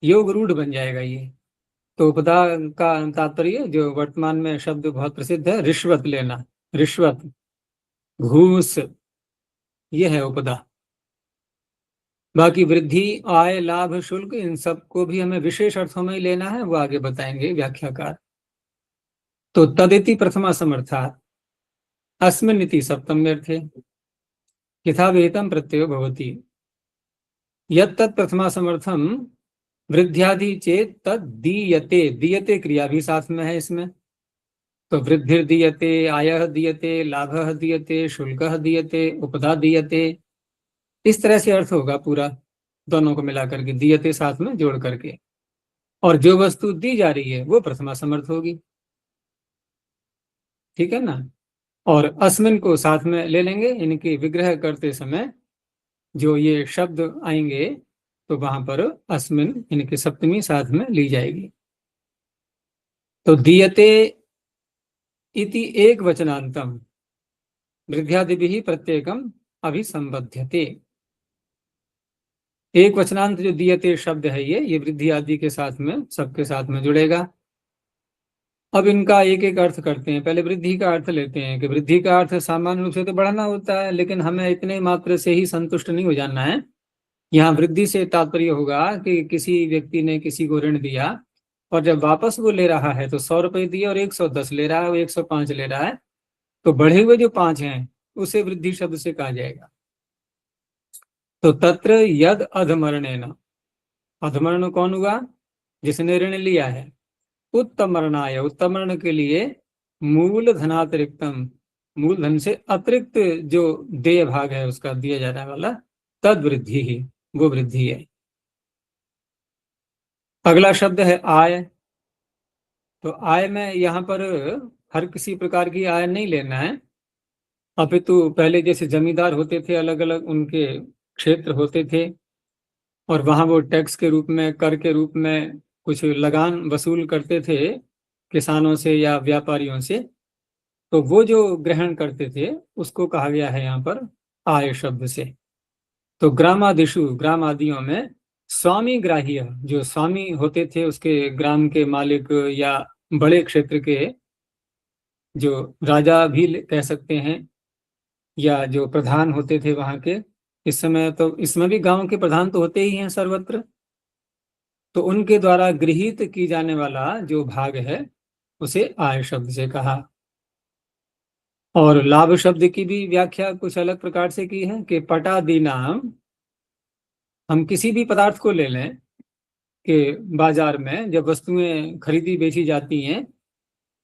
योग रूढ़ बन जाएगा ये। तो उपदा का तात्पर्य जो वर्तमान में शब्द बहुत प्रसिद्ध है, रिश्वत लेना, रिश्वत, घूस, ये है उपदा। बाकी वृद्धि, आय, लाभ, शुल्क, इन सबको भी हमें विशेष अर्थों में ही लेना है, वो आगे बताएंगे व्याख्याकार। तो तदिति प्रथमा समर्था, अस्मिन् इति सप्तम्यर्थे यथाविहितं प्रत्ययो भवति। यत्तत् प्रथमा समर्थम वृद्ध्यादि चेत तद दीयते, दीयते क्रिया भी साथ में है इसमें। तो वृद्धिर दीयते, आयः दीयते, लाभः दीयते, शुल्कः दीयते, उपदा दीयते, इस तरह से अर्थ होगा पूरा, दोनों को मिलाकर के, दीयते साथ में जोड़ करके। और जो वस्तु दी जा रही है वो प्रथमा समर्थ होगी, ठीक है ना। और अस्मिन को साथ में ले लेंगे, इनकी विग्रह करते समय जो ये शब्द आएंगे तो वहां पर अस्मिन इनकी सप्तमी साथ में ली जाएगी। तो दीयते इति एक वचनांतम वृद्ध्यादिभिः प्रत्येकम अभिसंबध्यते। एक वचनांत जो दीयते शब्द है ये वृद्धि आदि के साथ में, सबके साथ में जुड़ेगा। अब इनका एक एक अर्थ करते हैं। पहले वृद्धि का अर्थ लेते हैं कि वृद्धि का अर्थ सामान्य रूप से तो बढ़ना होता है, लेकिन हमें इतने मात्र से ही संतुष्ट नहीं हो जाना है। यहाँ वृद्धि से तात्पर्य होगा कि किसी व्यक्ति ने किसी को ऋण दिया और जब वापस वो ले रहा है तो 100 रुपए दिए और 110 ले रहा है, वो 105 ले रहा है, तो बढ़े हुए जो 5 हैं उसे वृद्धि शब्द से कहा जाएगा। तो तत्र यद अधमरणेन, अधमरण कौन हुआ? जिसने ऋण लिया है। उत्तमरणाय, उत्तमरण के लिए मूल धनातिरिक्तम, मूल धन से अतिरिक्त जो देय भाग है उसका दिया जाने वाला, तद वृद्धि ही, वो वृद्धि है। अगला शब्द है आय। तो आय में यहाँ पर हर किसी प्रकार की आय नहीं लेना है, अपितु पहले जैसे जमींदार होते थे, अलग अलग उनके क्षेत्र होते थे और वहां वो टैक्स के रूप में, कर के रूप में कुछ लगान वसूल करते थे किसानों से या व्यापारियों से, तो वो जो ग्रहण करते थे उसको कहा गया है यहाँ पर आय शब्द से। तो ग्रामादिशु, ग्राम आदियों में स्वामी ग्राह्य, जो स्वामी होते थे उसके ग्राम के मालिक या बड़े क्षेत्र के, जो राजा भी कह सकते हैं, या जो प्रधान होते थे वहां के, इस समय तो इसमें भी गांव के प्रधान तो होते ही हैं सर्वत्र, तो उनके द्वारा गृहीत की जाने वाला जो भाग है उसे आय शब्द से कहा। और लाभ शब्द की भी व्याख्या कुछ अलग प्रकार से की है कि पटादि नाम, हम किसी भी पदार्थ को ले लें कि बाजार में जब वस्तुएं खरीदी बेची जाती हैं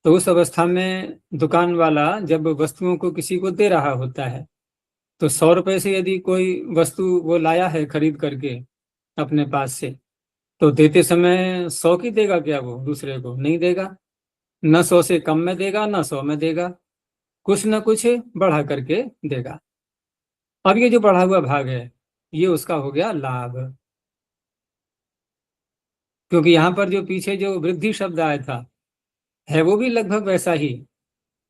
तो उस अवस्था में दुकान वाला जब वस्तुओं को किसी को दे रहा होता है, तो 100 रुपए से यदि कोई वस्तु वो लाया है खरीद करके अपने पास से, तो देते समय 100 की देगा क्या? वो दूसरे को नहीं देगा, न 100 से कम में देगा, न 100 में देगा, कुछ न कुछ बढ़ा करके देगा। अब ये जो बढ़ा हुआ भाग है, ये उसका हो गया लाभ। क्योंकि यहां पर जो पीछे जो वृद्धि शब्द आया था, है वो भी लगभग वैसा ही,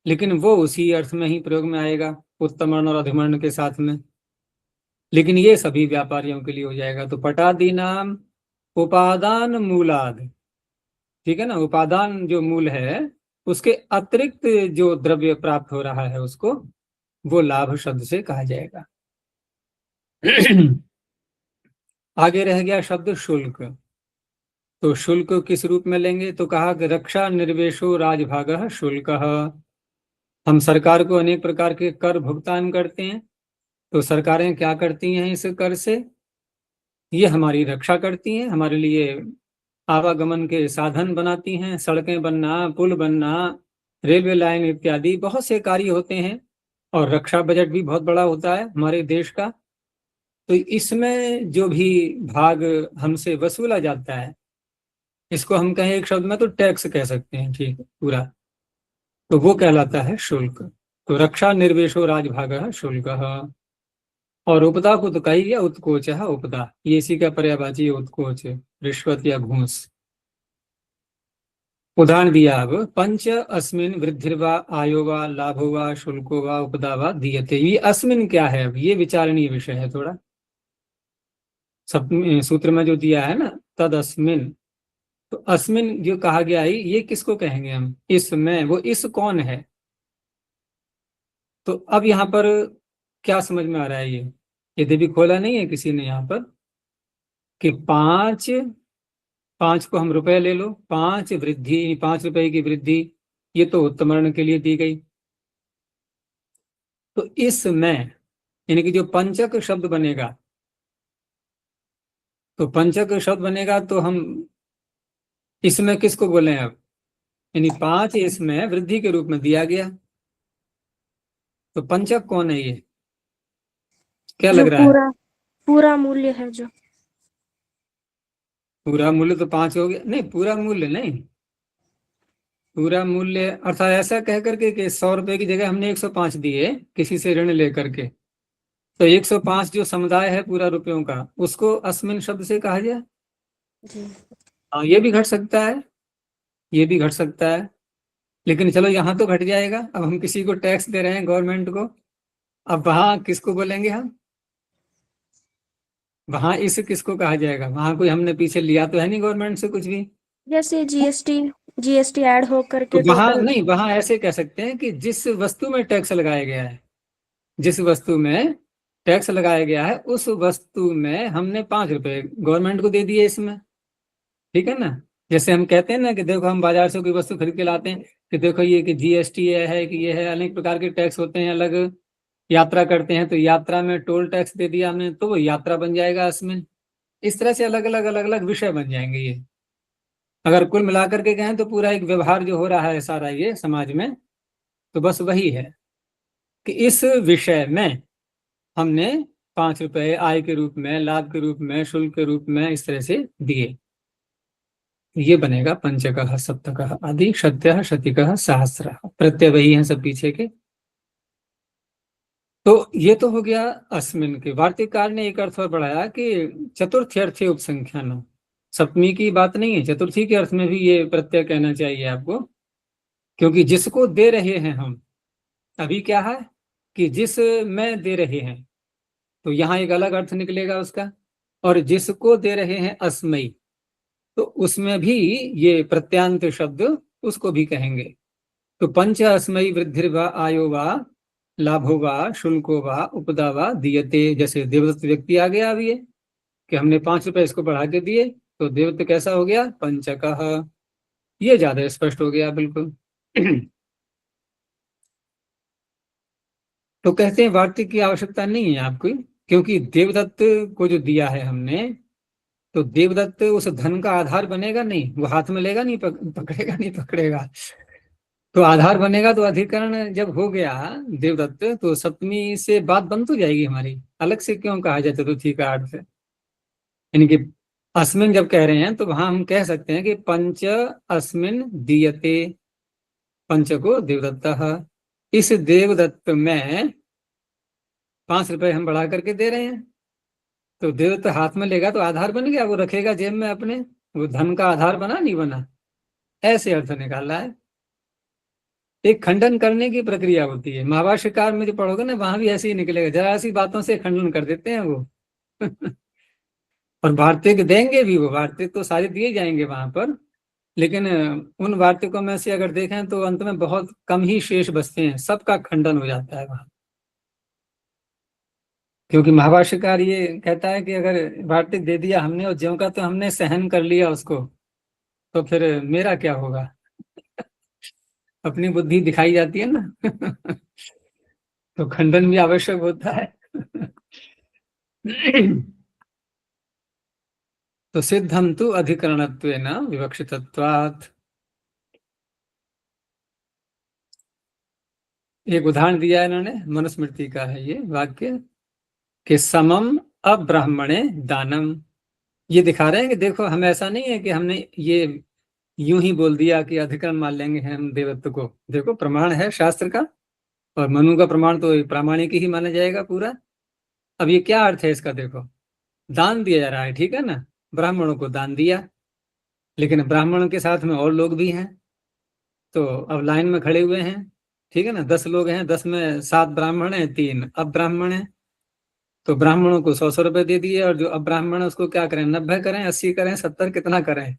लेकिन वो उसी अर्थ में ही प्रयोग में आएगा, उत्तमर्ण और अधमर्ण के साथ में। लेकिन ये सभी व्यापारियों के लिए हो जाएगा। तो पटादी नाम उपादान मूलाद, ठीक है ना, उपादान जो मूल है उसके अतिरिक्त जो द्रव्य प्राप्त हो रहा है उसको वो लाभ शब्द से कहा जाएगा। आगे रह गया शब्द शुल्क। तो शुल्क किस रूप में लेंगे? तो कहा कि रक्षा निर्वेशो राजभागः शुल्कः। हम सरकार को अनेक प्रकार के कर भुगतान करते हैं, तो सरकारें क्या करती हैं इस कर से? ये हमारी रक्षा करती हैं, हमारे लिए आवागमन के साधन बनाती हैं, सड़कें बनना, पुल बनना, रेलवे लाइन इत्यादि बहुत से कार्य होते हैं, और रक्षा बजट भी बहुत बड़ा होता है हमारे देश का। तो इसमें जो भी भाग हमसे वसूला जाता है, इसको हम कहें एक शब्द में तो टैक्स कह सकते हैं, ठीक है, पूरा, तो वो कहलाता है शुल्क। तो रक्षा निर्वेशो राजभागः शुल्कः। और उपदा को तो कही गया, उत्कोच है उपदा, ये इसी का पर्यायवाची है उत्कोच, रिश्वत या घूस। उदाहरण दिया अब, पंच अस्मिन वृद्धिर्वा आयो वा लाभो वा शुल्को वा उपदा वा दीयते। ये अस्मिन क्या है? अब ये विचारणीय विषय है थोड़ा। सप्तमी सूत्र में जो दिया है ना, तद अस्मिन, तो अस्मिन जो कहा गया है ये किसको कहेंगे हम? इसमें। वो इस कौन है? तो अब यहाँ पर क्या समझ में आ रहा है? ये यदि भी खोला नहीं है किसी ने यहाँ पर कि पांच, पांच को हम रुपए ले लो, 5 वृद्धि, 5 रुपए की वृद्धि, ये तो उत्तमर्ण के लिए दी गई। तो इसमें यानी कि जो पंचक शब्द बनेगा, तो पंचक शब्द बनेगा तो हम इसमें किसको बोले अब? यानी 5 इसमें वृद्धि के रूप में दिया गया, तो पंचक कौन है? ये क्या जो लग रहा है? पूरा पूरा मूल्य है जो। पूरा मूल्य तो 5 हो गया। नहीं, पूरा मूल्य नहीं, पूरा मूल्य अर्थात ऐसा कह करके कि 100 रुपए की जगह हमने 105 दिए किसी से ऋण लेकर के, तो 105 जो समुदाय है पूरा रुपयों का, उसको अस्मिन शब्द से कहा जाए। जी। हाँ, ये भी घट सकता है, ये भी घट सकता है, लेकिन चलो यहाँ तो घट जाएगा। अब हम किसी को टैक्स दे रहे हैं, गवर्नमेंट को, अब वहां किसको बोलेंगे हम? वहां इस किसको कहा जाएगा? वहां कोई हमने पीछे लिया तो है नहीं गवर्नमेंट से कुछ भी। जैसे जीएसटी ऐड हो तो करके वहां टोटल। नहीं, वहां ऐसे कह सकते हैं कि जिस वस्तु में टैक्स लगाया गया है, जिस वस्तु में टैक्स लगाया गया है उस वस्तु में हमने 5 रुपए गवर्नमेंट को दे दिए इसमें, ठीक है ना। जैसे हम कहते हैं ना कि देखो हम बाजार से कोई वस्तु खरीद के लाते हैं, कि देखो ये कि जीएसटी है कि ये है, अनेक प्रकार के टैक्स होते हैं अलग। यात्रा करते हैं तो यात्रा में टोल टैक्स दे दिया हमने, तो वो यात्रा बन जाएगा इसमें। इस तरह से अलग अलग विषय बन जाएंगे ये। अगर कुल मिलाकर के कहें तो पूरा एक व्यवहार जो हो रहा है सारा ये समाज में, तो बस वही है कि इस विषय में हमने 5 रुपए आय के रूप में, लाभ के रूप में, शुल्क के रूप में इस तरह से दिए। ये बनेगा पंचकः, सप्तकः आदि, शत्यः, शतिकः, सहस्रः, प्रत्यय वही है सब पीछे के। तो ये तो हो गया अस्मिन के। वार्तिककार ने एक अर्थ और बढ़ाया कि चतुर्थी अर्थे उपसंख्यान, सप्तमी की बात नहीं है, चतुर्थी के अर्थ में भी ये प्रत्यय कहना चाहिए आपको। क्योंकि जिसको दे रहे हैं हम, अभी क्या है कि जिस में दे रहे हैं, तो यहाँ एक अलग अर्थ निकलेगा उसका। और जिसको दे रहे हैं अस्मयी, तो उसमें भी ये प्रत्यांत शब्द उसको भी कहेंगे। तो पंच अस्मयी वृद्धिर्वा आयो वा लाभो वा शुल्को वा उपदा वा दीयते। जैसे देवदत्त व्यक्ति आ गया अभी ये कि हमने 5 रुपए इसको बढ़ा के दिए, तो देवदत्त कैसा हो गया? पंचकः। ये ज्यादा स्पष्ट हो गया बिल्कुल। तो कहते हैं वार्तिक की आवश्यकता नहीं है आपको, क्योंकि देवदत्त को जो दिया है हमने, तो देवदत्त उस धन का आधार बनेगा नहीं, वो हाथ में लेगा नहीं, पकड़ेगा नहीं पकड़ेगा। तो आधार बनेगा तो अधिकरण जब हो गया देवदत्त, तो सप्तमी से बात बन तो जाएगी हमारी, अलग से क्यों कहा जाए चतुर्थी का अर्थ। यानी कि अस्मिन जब कह रहे हैं तो वहां हम कह सकते हैं कि पंच अस्मिन दीयते, पंच को देवदत्त, इस देवदत्त में 5 रुपए हम बढ़ा करके दे रहे हैं। तो देवदत्त हाथ में लेगा तो आधार बन गया, वो रखेगा जेब में अपने, वो धन का आधार बना नहीं बना, ऐसे अर्थ निकाला है। एक खंडन करने की प्रक्रिया होती है, महाभाष्यकार में जो पढ़ोगे ना वहां भी ऐसे ही निकलेगा, जरा सी बातों से खंडन कर देते हैं वो। और वार्तिक देंगे भी, वो वार्तिक तो सारे दिए जाएंगे वहां पर, लेकिन उन वार्तिकों में से अगर देखें तो अंत में बहुत कम ही शेष बचते हैं, सबका खंडन हो जाता है वहां। क्योंकि महाभाष्यकार ये कहता है कि अगर वार्तिक दे दिया हमने और ज्यों का तो हमने सहन कर लिया उसको, तो फिर मेरा क्या होगा। अपनी बुद्धि दिखाई जाती है ना। तो खंडन भी आवश्यक होता है। तो सिद्धम तो अधिकरणत्वेन विवक्षितत्वात्। एक उदाहरण दिया है इन्होंने, मनुस्मृति का है ये वाक्य, कि समम अब्राह्मणे दानम। ये दिखा रहे हैं कि देखो, हम ऐसा नहीं है कि हमने ये यूं ही बोल दिया कि अधिकरण मान लेंगे हम देवत्व को, देखो प्रमाण है शास्त्र का, और मनु का प्रमाण तो प्रामाणिक ही माना जाएगा पूरा। अब ये क्या अर्थ है इसका, देखो दान दिया जा रहा है, ठीक है ना, ब्राह्मणों को दान दिया, लेकिन ब्राह्मणों के साथ में और लोग भी हैं, तो अब लाइन में खड़े हुए हैं, ठीक है ना, 10 लोग हैं, 10 में 7 ब्राह्मण हैं, 3 अब्राह्मण हैं। तो ब्राह्मणों को 100 रुपए दे दिए, और जो अब्राह्मण है उसको क्या करें, 90 करें, 80 करें, 70, कितना करें।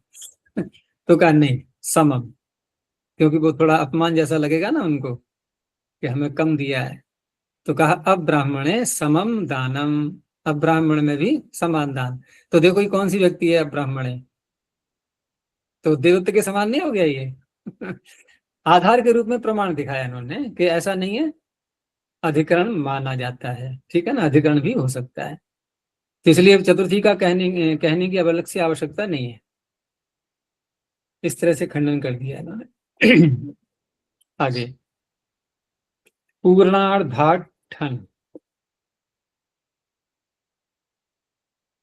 तो कहा नहीं, समम, क्योंकि वो थोड़ा अपमान जैसा लगेगा ना उनको कि हमें कम दिया है। तो कहा अब ब्राह्मणे समम दानम, अब ब्राह्मण में भी समान दान। तो देखो ये कौन सी व्यक्ति है, अब ब्राह्मणे, तो देवत्व के समान नहीं हो गया ये। आधार के रूप में प्रमाण दिखाया इन्होंने कि ऐसा नहीं है, अधिकरण माना जाता है, ठीक है ना, अधिकरण भी हो सकता है। तो इसलिए अब चतुर्थी का कहने की अब अलग से आवश्यकता नहीं है, इस तरह से खंडन कर दिया इन्होंने। आगे पूर्णार्धाठन।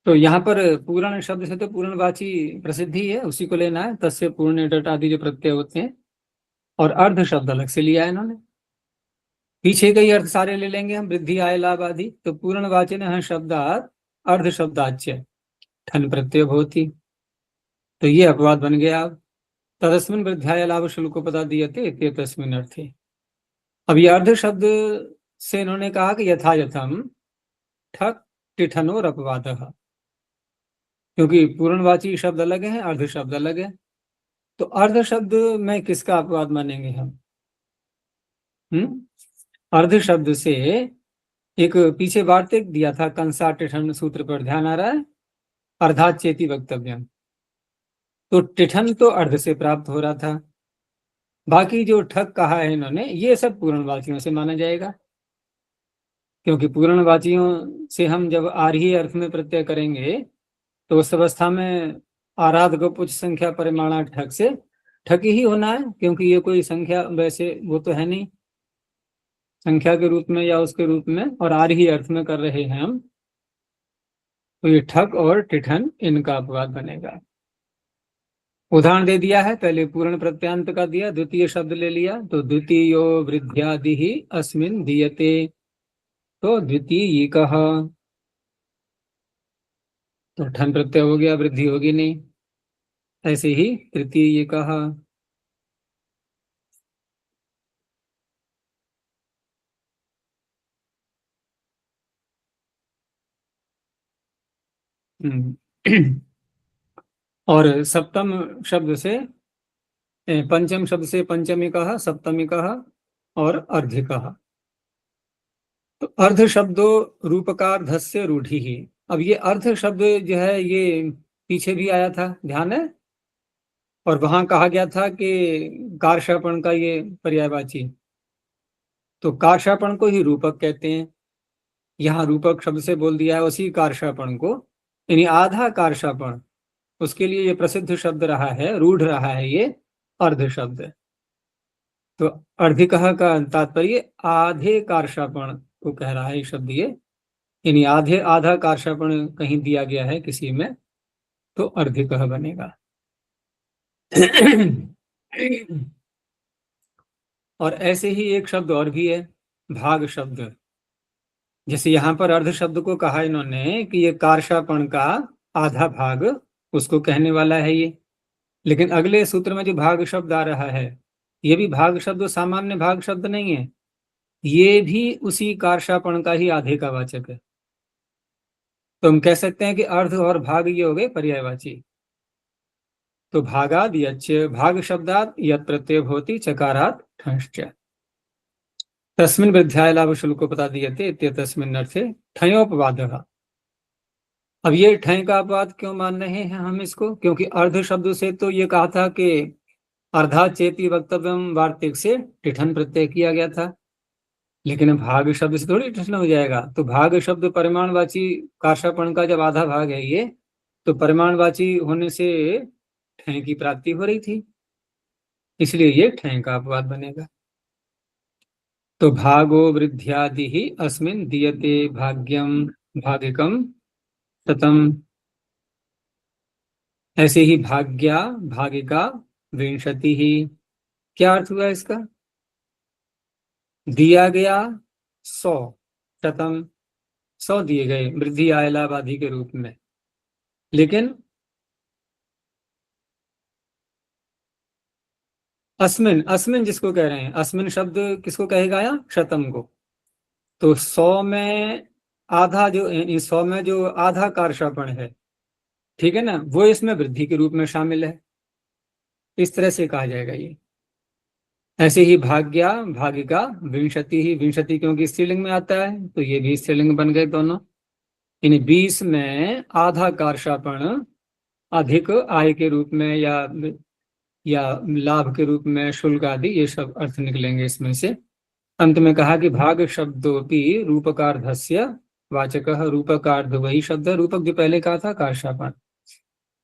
तो यहाँ पर पूर्ण शब्द से तो पूर्णवाची प्रसिद्धि है, उसी को लेना है, तस्य पूर्ण डट आदि जो प्रत्यय होते हैं, और अर्ध शब्द अलग से लिया है इन्होंने। पीछे के ही अर्थ सारे ले लेंगे हम, वृद्धि आय लाभ आदि। तो पूर्णवाचिनः शब्दात् अर्ध शब्दाच्य ठन प्रत्यय होती, तो ये अपवाद बन गया। अब तदस्मिन् वृद्ध्याय लाभ शुल्कोपदा दीयते तस्मिन् अर्थे। अब ये अर्ध शब्द से इन्होंने कहा कि यथा यथम ठक टिठनोर अपवादः, क्योंकि पूर्णवाची शब्द अलग है, अर्ध शब्द अलग है, तो अर्ध शब्द में किसका अपवाद मानेंगे हम। अर्ध शब्द से एक पीछे वार्तिक दिया था, कंसा टिठन सूत्र पर ध्यान आ रहा है, अर्धात चेती वक्तव्यम, तो टिठन तो अर्ध से प्राप्त हो रहा था, बाकी जो ठग कहा है इन्होंने ये सब पूर्णवाचियों से माना जाएगा, क्योंकि पूर्णवाचियों से हम जब आर्ही अर्थ में प्रत्यय करेंगे तो उस अवस्था में आराध को कुछ संख्या परिमाणा ठग से ठग ही होना है, क्योंकि ये कोई संख्या वैसे वो तो है नहीं संख्या के रूप में या उसके रूप में, और आर्ही अर्थ में कर रहे हैं हम, तो ये ठग और टिठन इनका अपवाद बनेगा। उदाहरण दे दिया है, पहले पूर्ण प्रत्यांत का दिया, द्वितीय शब्द ले लिया, तो द्वितीयो वृद्ध्यादि ही अस्मिन् दीयते, तो द्वितीय कहा, तो ठन प्रत्यय हो गया, वृद्धि होगी नहीं। ऐसे ही तृतीय कहा, और सप्तम शब्द से पंचम शब्द से पंचमी कहा, सप्तमी कहा और अर्ध कहा। तो अर्ध शब्दो रूपकार्धस्य रूढ़ी ही। अब ये अर्ध शब्द जो है ये पीछे भी आया था, ध्यान है, और वहां कहा गया था कि कार्षापण का ये पर्यायवाची, तो कार्षापण को ही रूपक कहते हैं, यहाँ रूपक शब्द से बोल दिया है उसी कार्षापण को, यानी आधा कार्षापण, उसके लिए ये प्रसिद्ध शब्द रहा है, रूढ़ रहा है ये अर्ध शब्द। तो अर्धिकः का तात्पर्य आधे कार्षापण को कह रहा है शब्द ये, यानी आधे आधा कार्षापण कहीं दिया गया है किसी में, तो अर्धिकः बनेगा। और ऐसे ही एक शब्द और भी है, भाग शब्द। जैसे यहाँ पर अर्ध शब्द को कहा इन्होंने कि ये कार्षापण का आधा भाग, उसको कहने वाला है ये। लेकिन अगले सूत्र में जो भाग शब्द आ रहा है, ये भी भाग शब्द सामान्य भाग शब्द नहीं है, ये भी उसी कार्षापण का ही आधे का वाचक है। तो हम कह सकते हैं कि अर्ध और भाग ये हो गए पर्यायवाची। तो भागाद यच्च भाग शब्दात यत् प्रत्यय भवति चकारात ठंश्च तस्मिन् वृद्ध्याय लाभ शुल्को पता दीयते इत्यतस्मिन् अर्थे ठयोपवादः। अब ये ठय का अपवाद क्यों मान रहे हैं हम इसको? क्योंकि अर्ध शब्द से तो ये कहा था कि अर्धा चेती वक्तव्यम वार्तिक से टिठन प्रत्यय किया गया था, लेकिन भाग शब्द से थोड़ी टिठन हो जाएगा। तो भाग शब्द परिमाणवाची कार्षापण का जब आधा भाग है ये, तो परिमाणवाची होने से ठय की प्राप्ति हो रही थी, इसलिए ये ठय का अपवाद बनेगा। तो भागो वृद्ध्यादि ही अस्मिन् दीयते भाग्यम भागिकम ततम। ऐसे ही भाग्या भागिका विंशति ही, क्या अर्थ हुआ इसका? दिया गया 100, शतम 100 दिए गए वृद्धि आयलाबादी के रूप में। लेकिन अस्मिन, अस्मिन जिसको कह रहे हैं, अस्मिन शब्द किसको कहेगा? या शतम को। तो 100 में आधा, जो 100 में जो आधा कार्षापण है, ठीक है ना, वो इसमें वृद्धि के रूप में शामिल है। इस तरह से कहा जाएगा ये। ऐसे ही भाग्या भागिका विंशति ही, विंशति क्योंकि स्त्रीलिंग में आता है, तो ये भी स्त्रीलिंग बन गए दोनों। इन 20 में आधा कार्षापण अधिक आय के रूप में या लाभ के रूप में शुल्क आदि, ये सब अर्थ निकलेंगे इसमें से। अंत में कहा कि भाग शब्दोपि रूपकार्धस्य वाचकः, रूपकार्ध वही शब्द है, रूपक जो पहले कहा था कार्षापण।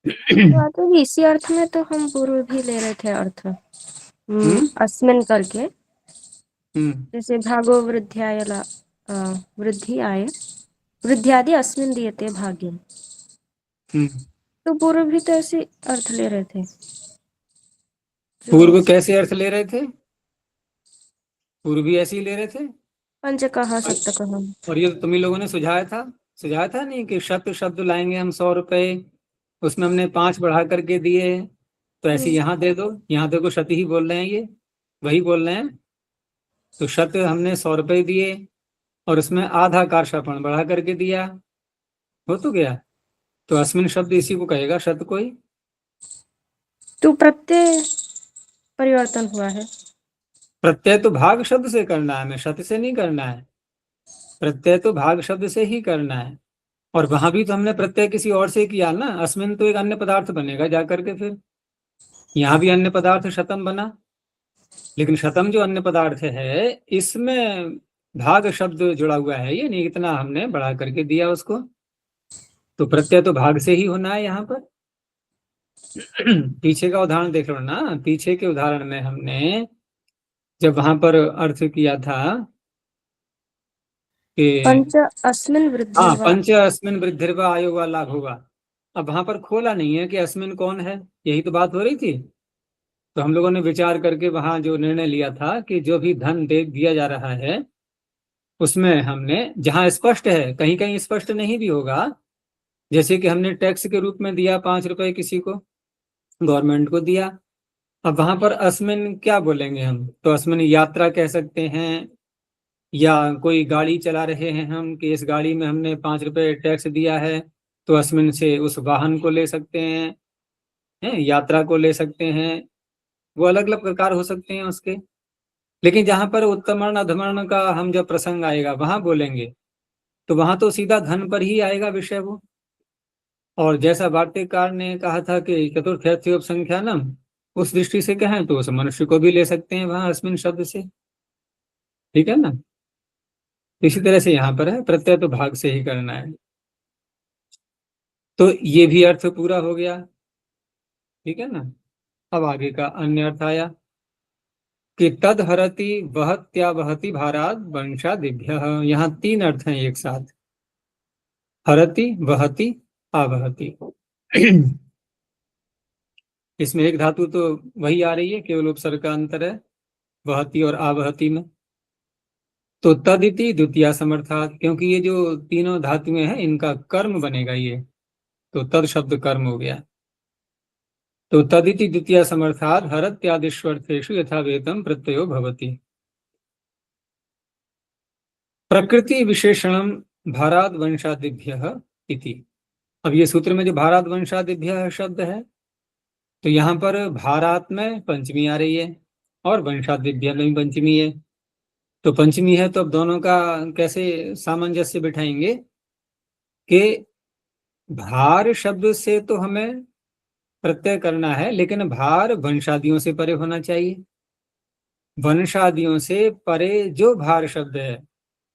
तो इसी अर्थ में तो हम पूर्व भी ले रहे थे अर्थ अस्मिन करके, जैसे भागो वृद्ध्याय वृद्धि आय वृद्ध्यादि अस्मिन दीयते भाग्यम, तो पूर्व भी तो ऐसे अर्थ ले रहे थे। पूर्व कैसे अर्थ ले रहे थे? पूर्व भी ऐसे ही ले रहे थे, पंचकः सप्तकः। और ये तो तुम ही लोगों ने सुझाया था नहीं कि शत शब्द लाएंगे हम 100 रुपए, उसमें हमने 5 बढ़ा करके दिए, तो ऐसे यहाँ दे दो। यहाँ देखो शत ही बोल रहे हैं, ये वही बोल रहे हैं। तो शत हमने 100 रुपए दिए और उसमें आधा कार्षापण बढ़ा करके दिया, हो तो गया। तो अस्मिन शब्द इसी को कहेगा, शत को ही। तो प्रत्यय परिवर्तन हुआ है। प्रत्यय तो भाग शब्द से करना है, हमें शत से नहीं करना है। प्रत्यय तो भाग शब्द से ही करना है। और वहां भी तो हमने प्रत्यय किसी और से किया ना, अस्मिन तो एक अन्य पदार्थ बनेगा जाकर के, फिर यहाँ भी अन्य पदार्थ शतम बना। लेकिन शतम जो अन्य पदार्थ है, इसमें भाग शब्द जुड़ा हुआ है, ये नहीं इतना हमने बढ़ा करके दिया उसको। तो प्रत्यय तो भाग से ही होना है यहाँ पर। पीछे का उदाहरण देख लो ना, पीछे के उदाहरण में हमने जब वहां पर अर्थ किया था कि पंच अस्मिन हाँ, वृद्धिर्वा, पंच अस्मिन वृद्धिर्वा आयो वा लाभ होगा। अब वहां पर खोला नहीं है कि अस्मिन कौन है, यही तो बात हो रही थी। तो हम लोगों ने विचार करके वहां जो निर्णय लिया था कि जो भी धन दे दिया जा रहा है, उसमें हमने जहां स्पष्ट है, कहीं कहीं स्पष्ट नहीं भी होगा, जैसे कि हमने टैक्स के रूप में दिया 5 रुपए किसी को, गवर्नमेंट को दिया। अब वहां पर अस्मिन क्या बोलेंगे हम? तो अस्मिन यात्रा कह सकते हैं, या कोई गाड़ी चला रहे हैं हम कि इस गाड़ी में हमने 5 रुपए टैक्स दिया है, तो अस्मिन से उस वाहन को ले सकते हैं, यात्रा को ले सकते हैं। वो अलग अलग प्रकार हो सकते हैं उसके। लेकिन जहां पर उत्तमर्ण अधमर्ण का हम जब प्रसंग आएगा वहां बोलेंगे, तो वहां तो सीधा धन पर ही आएगा विषय वो। और जैसा वार्तिककार ने कहा था कि चतुर्थ्यर्थियोपसंख्यानम, उस दृष्टि से कहें तो उस मनुष्य को भी ले सकते हैं वहां अस्मिन शब्द से, ठीक है ना। इसी तरह से यहाँ पर है, प्रत्यय तो भाग से ही करना है। तो ये भी अर्थ पूरा हो गया, ठीक है ना। अब आगे का अन्य अर्थ आया, कि तद हरति वहत्या वहति भाराद वंशादिभ्यः। यहाँ 3 अर्थ हैं एक साथ, हरति वहति आवहति। इसमें एक धातु तो वही आ रही है, केवल उपसर्ग का अंतर है वहति और आवहति में। तो तदिति द्वितीया समर्थात, क्योंकि ये जो तीनों धातुएं हैं इनका कर्म बनेगा ये, तो तद शब्द कर्म हो गया। तो तदिति द्वितीया समर्थात हरत्यादिष्वर्थेषु यथावेतम प्रत्ययो भवति। प्रकृति विशेषणम भाराद वंशादिभ्यः इति। अब ये सूत्र में जो भाराद वंशादिभ्यः शब्द है, तो यहाँ पर भारात में पंचमी आ रही है और वंशादिभ्यः में भी पंचमी है। तो पंचमी है तो अब दोनों का कैसे सामंजस्य बिठाएंगे कि भार शब्द से तो हमें प्रत्यय करना है, लेकिन भार वंशादियों से परे होना चाहिए। वंशादियों से परे जो भार शब्द है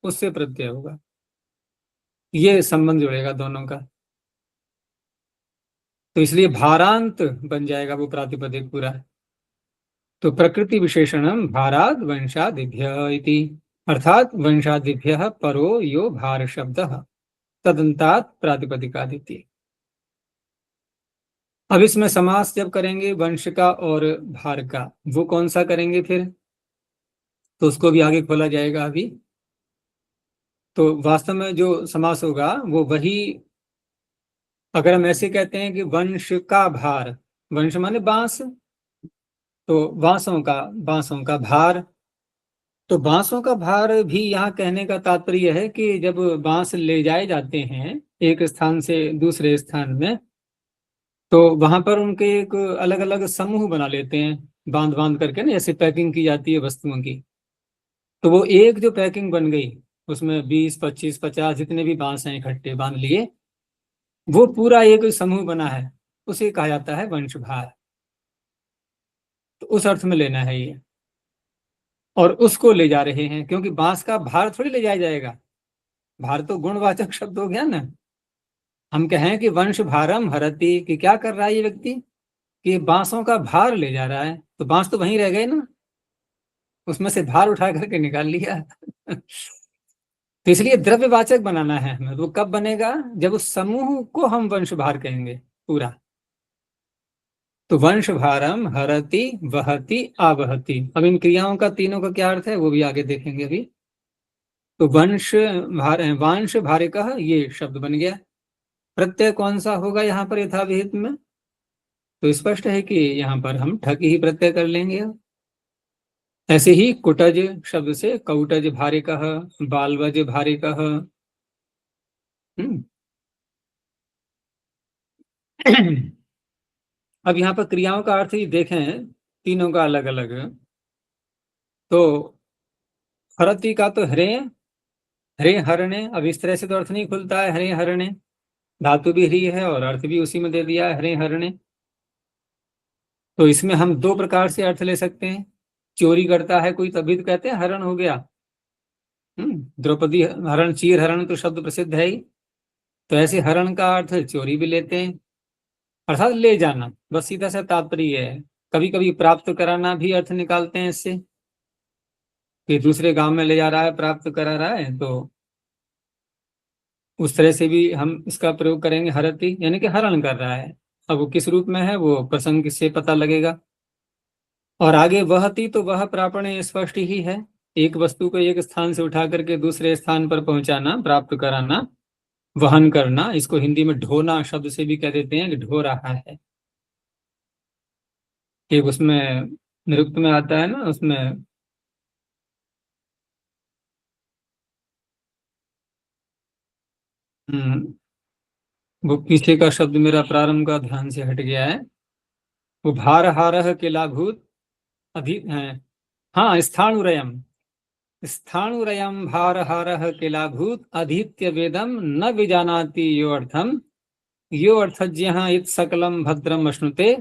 उससे प्रत्यय होगा, ये संबंध जुड़ेगा दोनों का। तो इसलिए भारांत बन जाएगा वो प्रातिपदिक पूरा। तो प्रकृति विशेषणम भाराद वंशादिभ्यः इति, अर्थात वंशादिभ्यः परो यो भार शब्दः तदंतात प्रातिपदिकादिति। अब इसमें समास जब करेंगे वंश का और भार का, वो कौन सा करेंगे फिर, तो उसको भी आगे खोला जाएगा अभी। तो वास्तव में जो समास होगा वो वही, अगर हम ऐसे कहते हैं कि वंश का भार, वंश माने बांस, तो बांसों का भार, तो बांसों का भार भी यहाँ कहने का तात्पर्य है कि जब बांस ले जाए जाते हैं एक स्थान से दूसरे स्थान में, तो वहां पर उनके एक अलग अलग समूह बना लेते हैं, बांध बांध करके ना, ऐसे पैकिंग की जाती है वस्तुओं की। तो वो एक जो पैकिंग बन गई उसमें 20, 25, 50 जितने भी बांस हैं इकट्ठे बांध लिए, वो पूरा एक समूह बना है, उसे कहा जाता है वंशभार। तो उस अर्थ में लेना है ये, और उसको ले जा रहे हैं, क्योंकि बांस का भार थोड़ी ले जाया जाएगा, भार तो गुणवाचक शब्द हो गया ना। हम कहें कि वंश भारम हरति, कि क्या कर रहा है ये व्यक्ति, कि बांसों का भार ले जा रहा है, तो बांस तो वहीं रह गए ना, उसमें से भार उठा करके निकाल लिया। तो इसलिए द्रव्यवाचक बनाना है हमें। वो कब बनेगा, जब उस समूह को हम वंश भार कहेंगे पूरा। तो वंश भारम हरति वहति आवहति। अब इन क्रियाओं का तीनों का क्या अर्थ है वो भी आगे देखेंगे अभी। तो वंश भारिकः ये शब्द बन गया। प्रत्यय कौन सा होगा यहाँ पर यथाविहित में, तो स्पष्ट है कि यहाँ पर हम ठक ही प्रत्यय कर लेंगे। ऐसे ही कुटज शब्द से कौटज भारिकः, बालवज भारिकः। अब यहाँ पर क्रियाओं का अर्थ ही देखें तीनों का अलग अलग। तो हरति का तो हरे हरे हरणे, अब इस तरह से तो अर्थ नहीं खुलता है हरे हरणे, धातु भी हरी है और अर्थ भी उसी में दे दिया है हरे हरणे। तो इसमें हम 2 प्रकार से अर्थ ले सकते हैं। चोरी करता है कोई तभी तो कहते हैं हरण हो गया। द्रौपदी हरण, चीर हरण तो शब्द प्रसिद्ध है ही। तो ऐसे हरण का अर्थ चोरी भी लेते हैं, अर्थात ले जाना, बस सीधा सा तात्पर्य है। कभी कभी प्राप्त कराना भी अर्थ निकालते हैं इससे, कि दूसरे गांव में ले जा रहा है, प्राप्त करा रहा है, तो उस तरह से भी हम इसका प्रयोग करेंगे हरति, यानी कि हरण कर रहा है। अब वो किस रूप में है वो प्रसंग से पता लगेगा। और आगे वहति, तो वह प्रापण स्पष्ट ही है, एक वस्तु को एक स्थान से उठा करके दूसरे स्थान पर पहुंचाना, प्राप्त कराना, वहन करना। इसको हिंदी में ढोना शब्द से भी कह देते हैं कि ढो रहा है। एक उसमें निरुक्त में आता है ना, उसमें वो पीछे का शब्द मेरा प्रारंभ का ध्यान से हट गया है। वो भार हारह के लाभूत अधि है, हाँ, स्थाणुरयम स्थाणुरयम भार हारह के लाभूत अधीत्य वेदम न विजानाति यो अर्थम यो अर्थज्ञः इत सकलम भद्रम अश्नुते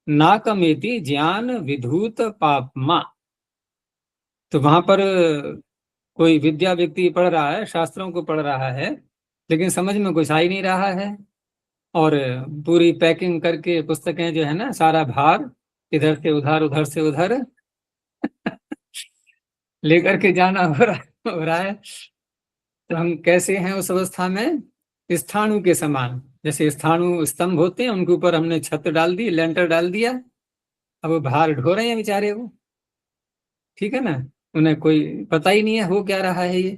नाकमेति ज्ञान विधूत पापमा। तो वहां पर कोई विद्या व्यक्ति पढ़ रहा है, शास्त्रों को पढ़ रहा है, लेकिन समझ में कुछ आ ही नहीं रहा है, और पूरी पैकिंग करके पुस्तकें जो है ना, सारा भार इधर से उधर उधर से उधर लेकर के जाना हो रहा है। तो हम कैसे हैं उस अवस्था में? स्थाणु के समान। जैसे स्थाणु स्तंभ होते हैं, उनके ऊपर हमने छत डाल दी, लेंटर डाल दिया, अब वो भार ढो रहे हैं बेचारे वो, ठीक है ना, उन्हें कोई पता ही नहीं है हो क्या रहा है ये।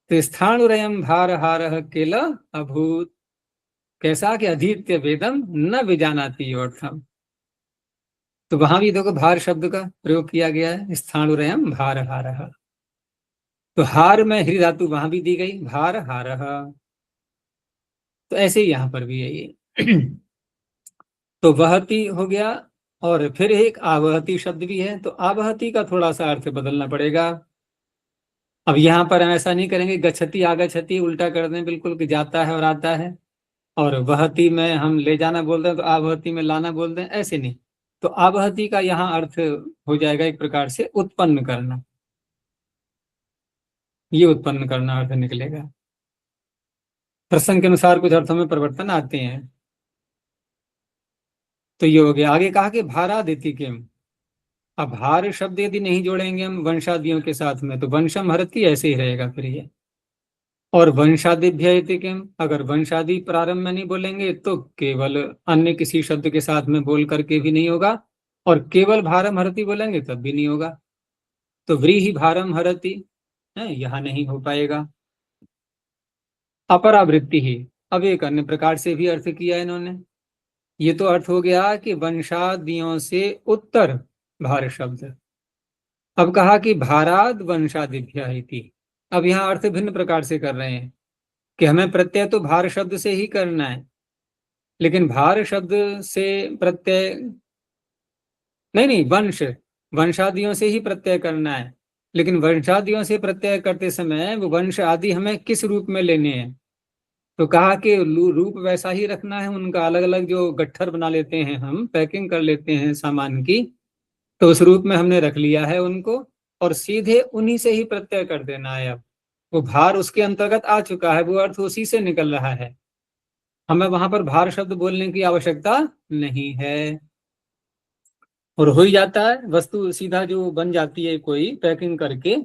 तो स्थाणुरयम भार हार केल अभूत, कैसा कि अधीत्य वेदम न विजानाति अर्थम। तो वहां भी देखो भार शब्द का प्रयोग किया गया है, स्थाणुरयम भार हार। तो हार में हृ धातु वहां भी दी गई, भार हार। तो ऐसे ही यहां पर भी है ये। तो वहती हो गया, और फिर एक आवहती शब्द भी है, तो आवहती का थोड़ा सा अर्थ बदलना पड़ेगा। अब यहाँ पर हम ऐसा नहीं करेंगे गच्छति आगच्छति उल्टा कर दें बिल्कुल कि जाता है और आता है, और वहती में हम ले जाना बोल रहे हैं तो आवहती में लाना बोल दें, ऐसे नहीं। तो आवहती का यहाँ अर्थ हो जाएगा एक प्रकार से उत्पन्न करना, ये उत्पन्न करना अर्थ निकलेगा। प्रसंग के अनुसार कुछ अर्थों में परिवर्तन आते हैं। तो ये हो गया। आगे कहा कि भारादिति किम। अब भार शब्द यदि नहीं जोड़ेंगे हम वंशादियों के साथ में तो वंशम हरति ऐसे ही रहेगा फिर ये। और वंशादिभ्य इति किम, अगर वंशादि प्रारंभ में नहीं बोलेंगे तो केवल अन्य किसी शब्द के साथ में बोल करके भी नहीं होगा, और केवल भारम हरति बोलेंगे तब भी नहीं होगा। तो व्रीहि भारम हरति है, यहां नहीं हो पाएगा। अपरावृत्ति ही, अब एक अन्य प्रकार से भी अर्थ किया इन्होंने। ये तो अर्थ हो गया कि वंशादियों से उत्तर भार शब्द। अब कहा कि भाराद वंशादिभ्य इति। अब यहाँ अर्थ भिन्न प्रकार से कर रहे हैं कि हमें प्रत्यय तो भार शब्द से ही करना है, लेकिन भार शब्द से प्रत्यय नहीं, वंश वंशादियों से ही प्रत्यय करना है, लेकिन वंशादियों से प्रत्यय करते समय वो वंश आदि हमें किस रूप में लेने हैं। तो कहा कि रूप वैसा ही रखना है उनका, अलग अलग जो गट्ठर बना लेते हैं हम, पैकिंग कर लेते हैं सामान की, तो उस रूप में हमने रख लिया है उनको, और सीधे उन्हीं से ही प्रत्यय कर देना है। अब वो भार उसके अंतर्गत आ चुका है, वो अर्थ उसी से निकल रहा है, हमें वहां पर भार शब्द बोलने की आवश्यकता नहीं है। और हो ही जाता है, वस्तु सीधा जो बन जाती है कोई पैकिंग करके,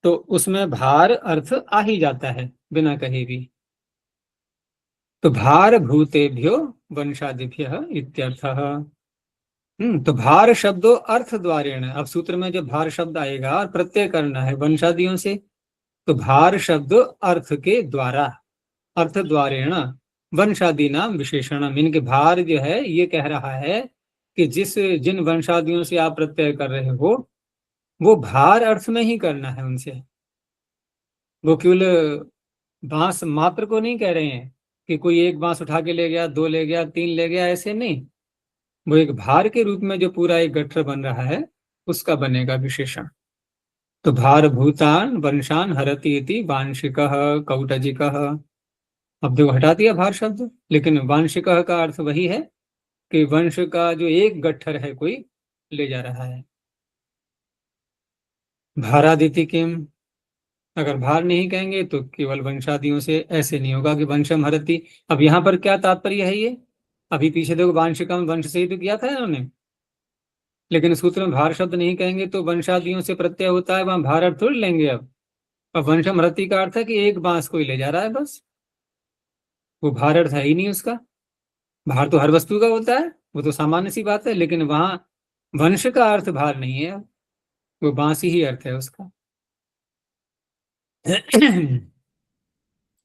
तो उसमें भार अर्थ आ ही जाता है बिना कहे भी। तो भार भूतेभ्यो वंशादिभ्य इत्यर्थः। तो भार शब्दों अर्थ द्वारेण, अब सूत्र में जब भार शब्द आएगा और प्रत्यय करना है वंशादियों से, तो भार शब्द अर्थ के द्वारा, अर्थ द्वारेण वंशादि नाम विशेषण, इनके भार जो है ये कह रहा है कि जिन वंशादियों से आप प्रत्यय कर रहे हो वो भार अर्थ में ही करना है उनसे। वो केवल बांस मात्र को नहीं कह रहे हैं कि कोई एक बांस उठा के ले गया, दो ले गया, तीन ले गया, ऐसे नहीं। वो एक भार के रूप में जो पूरा एक गट्ठर बन रहा है उसका बनेगा विशेषण। तो भार भूतान वंशान हरति इति वांशिकः कौटजिकः। अब देखो हटा दिया भार शब्द, लेकिन वांशिकः का अर्थ वही है कि वंश का जो एक गट्ठर है कोई ले जा रहा है। भारादिति किम, अगर भार नहीं कहेंगे तो केवल वंशादियों से, ऐसे नहीं होगा कि वंशम हरति। अब यहाँ पर क्या तात्पर्य है ये, अभी पीछे देखो वांशिकम वंश से ही तो किया था इन्होंने, लेकिन सूत्र में भार शब्द नहीं कहेंगे तो वंशादियों से प्रत्यय होता है, वहां भार अर्थ थोड़ी लेंगे। अब वंशम हरति का अर्थ है कि एक बांस कोई ले जा रहा है बस, वो भार अर्थ है ही नहीं उसका। भार तो हर वस्तु का होता है, वो तो सामान्य सी बात है, लेकिन वहां वंश का अर्थ भार नहीं है, वो बांसी ही अर्थ है उसका।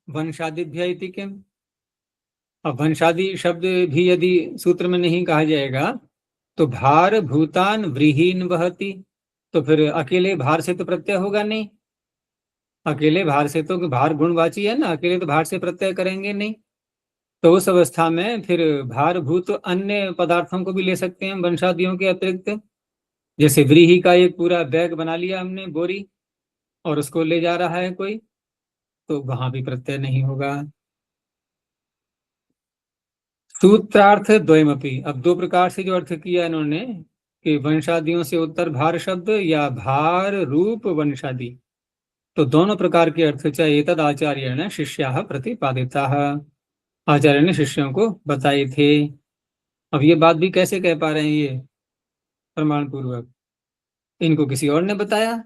वंशादिभ्य इति किम, अब वंशादि शब्द भी यदि सूत्र में नहीं कहा जाएगा तो भार भूतान व्रीहीन वहति, तो फिर अकेले भार से तो प्रत्यय होगा नहीं। अकेले भार से तो, भार गुणवाची है ना, अकेले तो भार से प्रत्यय करेंगे नहीं। तो उस अवस्था में फिर भार भूत अन्य पदार्थों को भी ले सकते हैं वंशादियों के अतिरिक्त। जैसे व्रीहि का एक पूरा बैग बना लिया हमने, बोरी, और उसको ले जा रहा है कोई, तो वहां भी प्रत्यय नहीं होगा। सूत्रार्थ द्वयमपि, अब दो प्रकार से जो अर्थ किया इन्होंने कि वंशादियों से उत्तर भार शब्द या भार रूप वंशादि, तो दोनों प्रकार के अर्थ चाहिए तद आचार्य ने शिष्या प्रतिपादिता, आचार्य ने शिष्यों को बताए थे। अब ये बात भी कैसे कह पा रहे हैं ये प्रमाण पूर्वक, इनको किसी और ने बताया,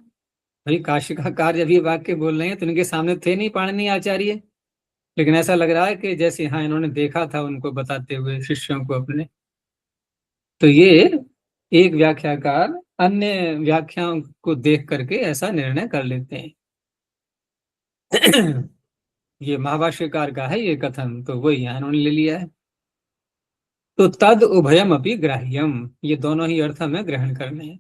भाई काशिकाकार जब ये वाक्य बोल रहे हैं तो इनके सामने थे नहीं पाणिनि आचार्य, लेकिन ऐसा लग रहा है कि जैसे हाँ इन्होंने देखा था उनको बताते हुए शिष्यों को अपने। तो ये एक व्याख्याकार अन्य व्याख्याओं को देख करके ऐसा निर्णय कर लेते हैं। ये महाभाष्यकार का है ये कथन, तो वही यहाँ इन्होंने ले लिया है। तो तद उभयम अपि ग्राह्यम, ये दोनों ही अर्थ हमें ग्रहण करने हैं।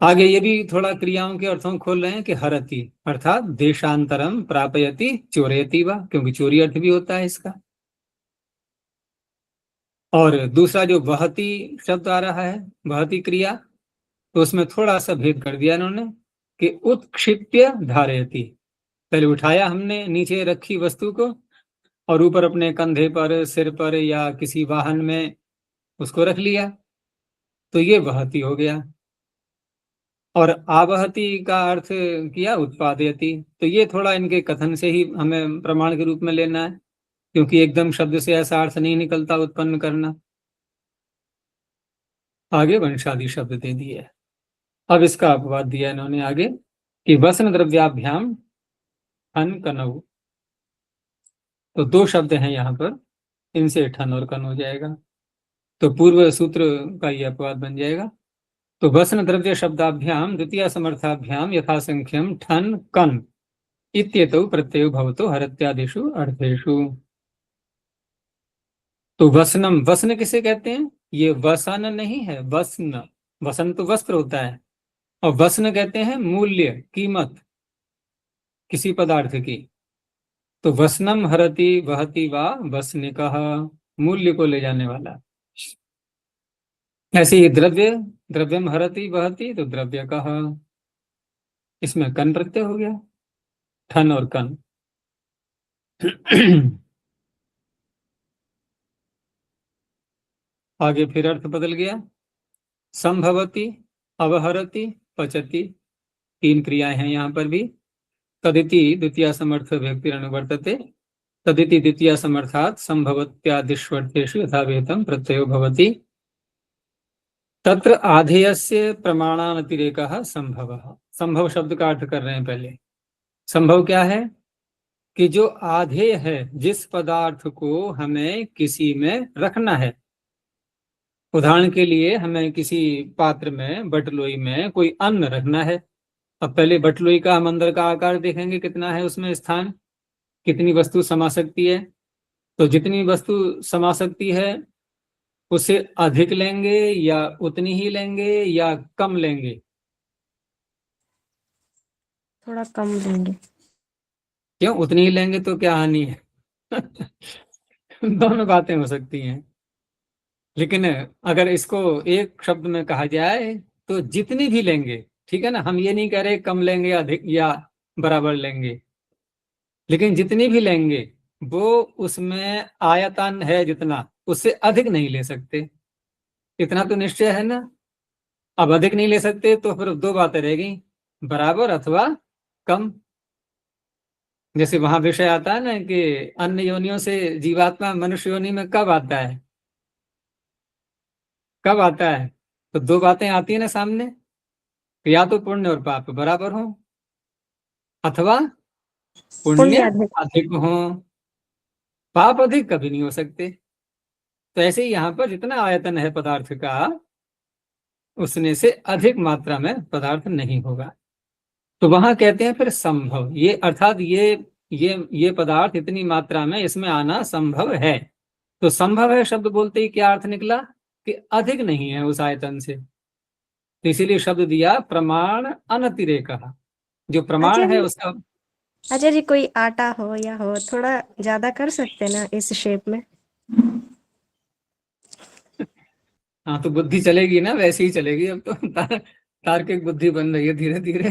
आगे ये भी थोड़ा क्रियाओं के अर्थों खोल रहे हैं कि हरति अर्थात देशांतरम प्रापयति चोरयति वा, क्योंकि चोरी अर्थ भी होता है इसका। और दूसरा जो वहति शब्द आ रहा है, वहति क्रिया, तो उसमें थोड़ा सा भेद कर दिया इन्होंने कि उत्क्षिप्य धारयति, पहले उठाया हमने नीचे रखी वस्तु को और ऊपर अपने कंधे पर, सिर पर या किसी वाहन में उसको रख लिया, तो ये वहति हो गया। और आवहति का अर्थ किया उत्पादयति, तो ये थोड़ा इनके कथन से ही हमें प्रमाण के रूप में लेना है, क्योंकि एकदम शब्द से ऐसा अर्थ नहीं निकलता उत्पन्न करना। आगे वंशादि शब्द दे दिए। अब इसका अपवाद दिया इन्होंने आगे कि वसन द्रव्याभ्याम ठन कनऊ, तो दो शब्द हैं यहाँ पर, इनसे ठन और कन हो जाएगा, तो पूर्व सूत्र का ये अपवाद बन जाएगा। तो वसन द्रव्य शब्दाभ्याम द्वितीय समर्थाभ्याम यथासंख्यम ठन कन इत्येतौ प्रत्ययो भवतो हरत्यादिषु अर्थेषु। तो वसनम, वसन किसे कहते हैं? ये वसन नहीं है, वसन, वसन तो वस्त्र होता है, और वसन कहते हैं मूल्य, कीमत किसी पदार्थ की। तो वसनम हरति वहति वा वसनिकः, मूल्य को ले जाने वाला। ऐसे ही द्रव्य, द्रव्यम हरति वहति, तो द्रव्य कह, इसमें कन प्रत्यय हो गया, ठन और कन। आगे फिर अर्थ बदल गया, संभवति, अवहरति, पचति, तीन क्रियाएं हैं यहाँ पर भी। तदिति द्वितीय समर्थ व्यक्ति अनुवर्तते, तदिति द्वितीय समर्थात् संभवत्यादिष्वर्थेषु यथावेतम प्रत्ययो भवति। तत्र आधेयस्य प्रमाणानतिरेकः संभवः। संभव शब्द का अर्थ कर रहे हैं पहले। संभव क्या है? कि जो आधेय है, जिस पदार्थ को हमें किसी में रखना है, उदाहरण के लिए हमें किसी पात्र में, बटलोई में कोई अन्न रखना है। अब पहले बटलोई का हम अंदर का आकार देखेंगे, कितना है उसमें स्थान, कितनी वस्तु समा सकती है। तो जितनी वस्तु समा सकती है उससे अधिक लेंगे या उतनी ही लेंगे या कम लेंगे? थोड़ा कम लेंगे। क्यों उतनी ही लेंगे? तो क्या हानि है? दोनों बातें हो सकती हैं, लेकिन अगर इसको एक शब्द में कहा जाए तो जितनी भी लेंगे, ठीक है ना, हम ये नहीं कह रहे कम लेंगे या अधिक या बराबर लेंगे, लेकिन जितनी भी लेंगे वो उसमें आयतन है जितना, उससे अधिक नहीं ले सकते, इतना तो निश्चय है ना। अब अधिक नहीं ले सकते तो फिर दो बातें रह गई, बराबर अथवा कम। जैसे वहां विषय आता है ना कि अन्य योनियों से जीवात्मा मनुष्य योनि में कब आता है, कब आता है? तो दो बातें आती है ना सामने, या तो पुण्य और पाप बराबर हो, अथवा पुण्य अधिक हो, पाप अधिक कभी नहीं हो सकते। तो ऐसे ही यहाँ पर जितना आयतन है पदार्थ का, उसने से अधिक मात्रा में पदार्थ नहीं होगा। तो वहां कहते हैं फिर संभव, ये अर्थात ये पदार्थ इतनी मात्रा में इसमें आना संभव है। तो संभव है शब्द बोलते ही क्या अर्थ निकला? कि अधिक नहीं है उस आयतन से, तो इसीलिए शब्द दिया प्रमाण अनतिरेक। जो प्रमाण है उसका। अच्छा जी, कोई आटा हो या हो, थोड़ा ज्यादा कर सकते हैं ना इस शेप में? हाँ तो बुद्धि चलेगी ना, वैसे ही चलेगी अब तो। तार्किक बुद्धि बन रही है धीरे धीरे।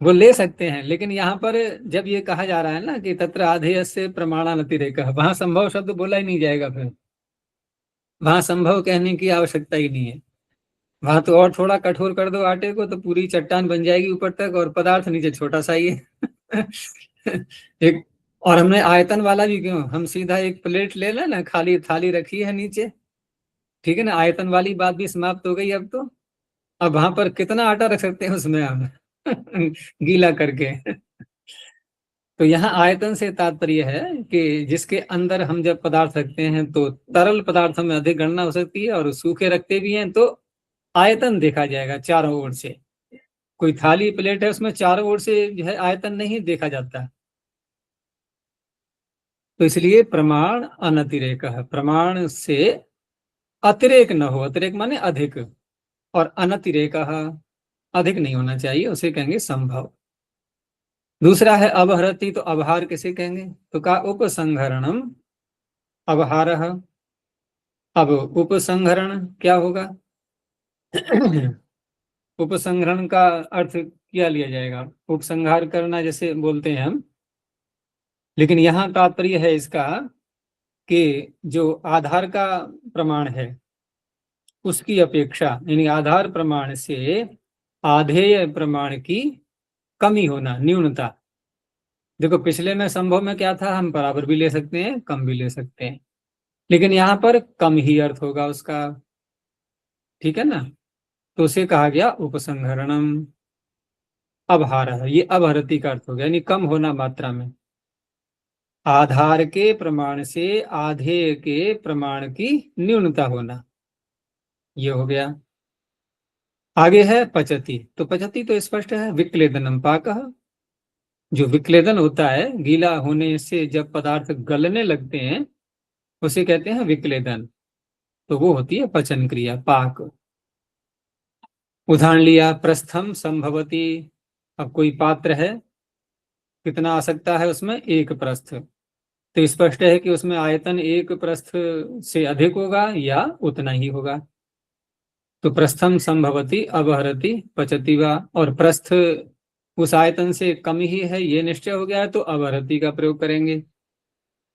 वो ले सकते हैं, लेकिन यहाँ पर जब ये कहा जा रहा है ना कि तत्र आधेयस्य प्रमाणानतिरेकः, वहां संभव शब्द बोला ही नहीं जाएगा, फिर वहां संभव कहने की आवश्यकता ही नहीं है। वहां तो और थोड़ा कठोर कर दो आटे को तो पूरी चट्टान बन जाएगी ऊपर तक, और पदार्थ नीचे छोटा सा ही है। एक और हमने आयतन वाला भी क्यों, हम सीधा एक प्लेट ले लें ना, खाली थाली रखी है नीचे, ठीक है ना, आयतन वाली बात भी समाप्त हो गई अब तो। अब वहां पर कितना आटा रख सकते हैं उसमें हम गीला करके। तो यहाँ आयतन से तात्पर्य है कि जिसके अंदर हम जब पदार्थ रखते हैं तो तरल पदार्थों में अधिक गणना हो सकती है, और सूखे रखते भी हैं तो आयतन देखा जाएगा चारों ओर से। कोई थाली प्लेट है उसमें चारों ओर से जो है आयतन नहीं देखा जाता। तो इसलिए प्रमाण अनतिरेक है, प्रमाण से अतिरेक न हो, अतिरेक माने अधिक, और अनतिरेक अधिक नहीं होना चाहिए, उसे कहेंगे संभव। दूसरा है अवहरति, तो अवहार किसे कहेंगे? तो का उपसंहरणम अवहार। अब उपसंहरण क्या होगा? उपसंहरण का अर्थ क्या लिया जाएगा? उपसंहार करना जैसे बोलते हैं हम, लेकिन यहाँ तात्पर्य है इसका कि जो आधार का प्रमाण है उसकी अपेक्षा, यानी आधार प्रमाण से आधेय प्रमाण की कमी होना, न्यूनता। देखो पिछले में संभव में क्या था, हम बराबर भी ले सकते हैं कम भी ले सकते हैं, लेकिन यहाँ पर कम ही अर्थ होगा उसका, ठीक है ना। तो उसे कहा गया उपसंहरणम अवहार। ये अवहरति का अर्थ हो गया, यानी कम होना मात्रा में, आधार के प्रमाण से आधेय के प्रमाण की न्यूनता होना, ये हो गया। आगे है पचती, तो पचती तो स्पष्ट है, विक्लेदनम पाकः। जो विक्लेदन होता है, गीला होने से जब पदार्थ गलने लगते हैं उसे कहते हैं विक्लेदन, तो वो होती है पचन क्रिया, पाक। उदाहरण लिया प्रस्थम संभवती। अब कोई पात्र है, कितना आ सकता है उसमें? एक प्रस्थ। तो स्पष्ट है कि उसमें आयतन एक प्रस्थ से अधिक होगा या उतना ही होगा। तो प्रस्थम संभवती अवहरति पचती वा, और प्रस्थ उस आयतन से कम ही है ये निश्चय हो गया है तो अवहरति का प्रयोग करेंगे।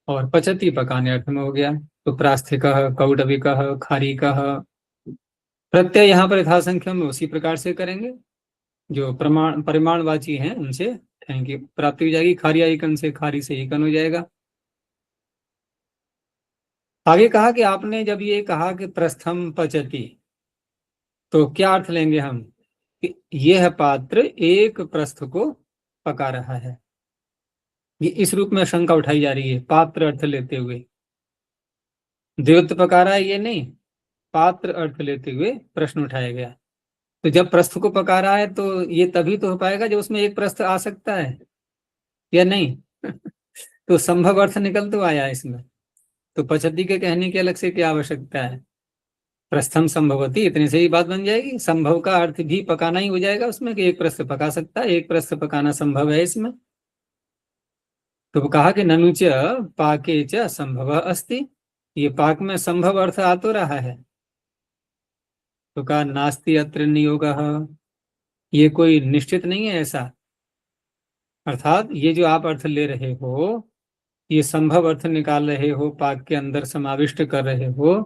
और पचती पकाने अर्थ में हो गया, तो प्रास्थिक कौटविक खारीक। प्रत्यय यहाँ पर यथासंख्यम में उसी प्रकार से करेंगे, जो प्रमाण परिमाणवाची हैं उनसे ठहन की प्राप्ति हो जाएगी। खारिया इकन से खारी से इकन हो जाएगा। आगे कहा कि आपने जब ये कहा कि प्रस्थम पचती, तो क्या अर्थ लेंगे हम कि यह पात्र एक प्रस्थ को पका रहा है। ये इस रूप में शंका उठाई जा रही है पात्र अर्थ लेते हुए। द्योत पका रहा है ये नहीं, पात्र अर्थ लेते हुए प्रश्न उठाया गया। तो जब प्रस्थ को पका रहा है तो ये तभी तो हो पाएगा जब उसमें एक प्रस्थ आ सकता है, या नहीं? तो संभव अर्थ निकल तो आया इसमें, तो पचती के कहने की अलग से क्या आवश्यकता है? प्रस्थम संभवती, इतने से ही बात बन जाएगी। संभव का अर्थ भी पकाना ही हो जाएगा उसमें, कि एक प्रस्थ पका सकता है, एक प्रस्थ पकाना संभव है इसमें। तो कहा कि ननुच पाके च संभव अस्ति, ये पाक में संभव अर्थ आ तो रहा है। तो कहा नास्ति अत्र नियोग, ये कोई निश्चित नहीं है ऐसा। अर्थात ये जो आप अर्थ ले रहे हो, ये संभव अर्थ निकाल रहे हो, पाक के अंदर समाविष्ट कर रहे हो,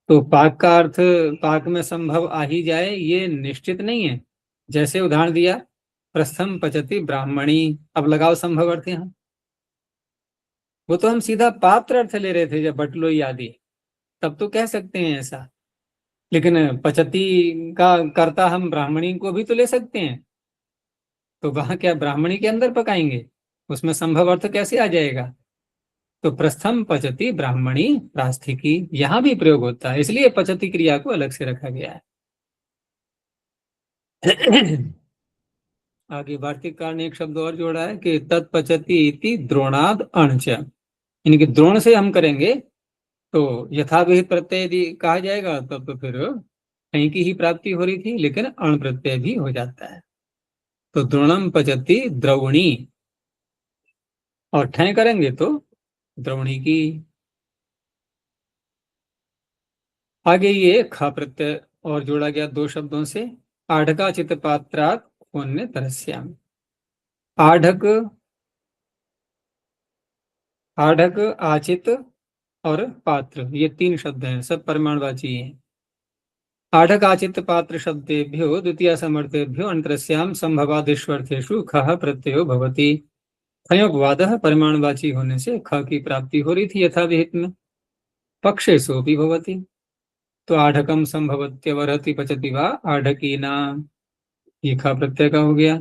तो पाक का अर्थ पाक में संभव आ ही जाए ये निश्चित नहीं है। जैसे उदाहरण दिया प्रस्थम पचति ब्राह्मणी, अब लगाओ संभव अर्थ यहाँ। वो तो हम सीधा पात्र अर्थ ले रहे थे जब बटलोई आदि, तब तो कह सकते हैं ऐसा, लेकिन पचति का कर्ता हम ब्राह्मणी को भी तो ले सकते हैं। तो वहां क्या ब्राह्मणी के अंदर पकाएंगे, उसमें संभव अर्थ कैसे आ जाएगा? तो प्रस्थम पचति ब्राह्मणी प्रास्थिकी यहां भी प्रयोग होता है, इसलिए पचति क्रिया को अलग से रखा गया है। आगे वार्तिककार ने एक शब्द और जोड़ा है कि तत्पचति इति द्रोणाद अणच, यानी कि द्रोण से हम करेंगे तो यथाविहित प्रत्यय यदि कहा जाएगा तब तो फिर कहीं की ही प्राप्ति हो रही थी, लेकिन अण प्रत्यय भी हो जाता है। तो द्रोणम पचति द्रवणी, और ठय करेंगे तो द्रवणी की। आगे ये ख प्रत्यय और जोड़ा गया दो शब्दों से, आढ़का चित पात्रात पुण्य तरस्याम। आढ़क, आढ़क, आचित और पात्र, ये तीन शब्द हैं, सब परिमाणवाची हैं। आढ़क आचित पात्र शब्देभ्यो द्वितीय समर्थेभ्यो अंतरस्याम संभवादिष्वर्थेषु खः प्रत्ययो भवति। खयोपवादः परिमाणवाची होने से ख की प्राप्ति हो रही थी यथाविहित में, पक्षेषु भी भवति। तो आढ़कम संभवत्यवरति पचति वा आढ़कीना, ये खा प्रत्यय का हो गया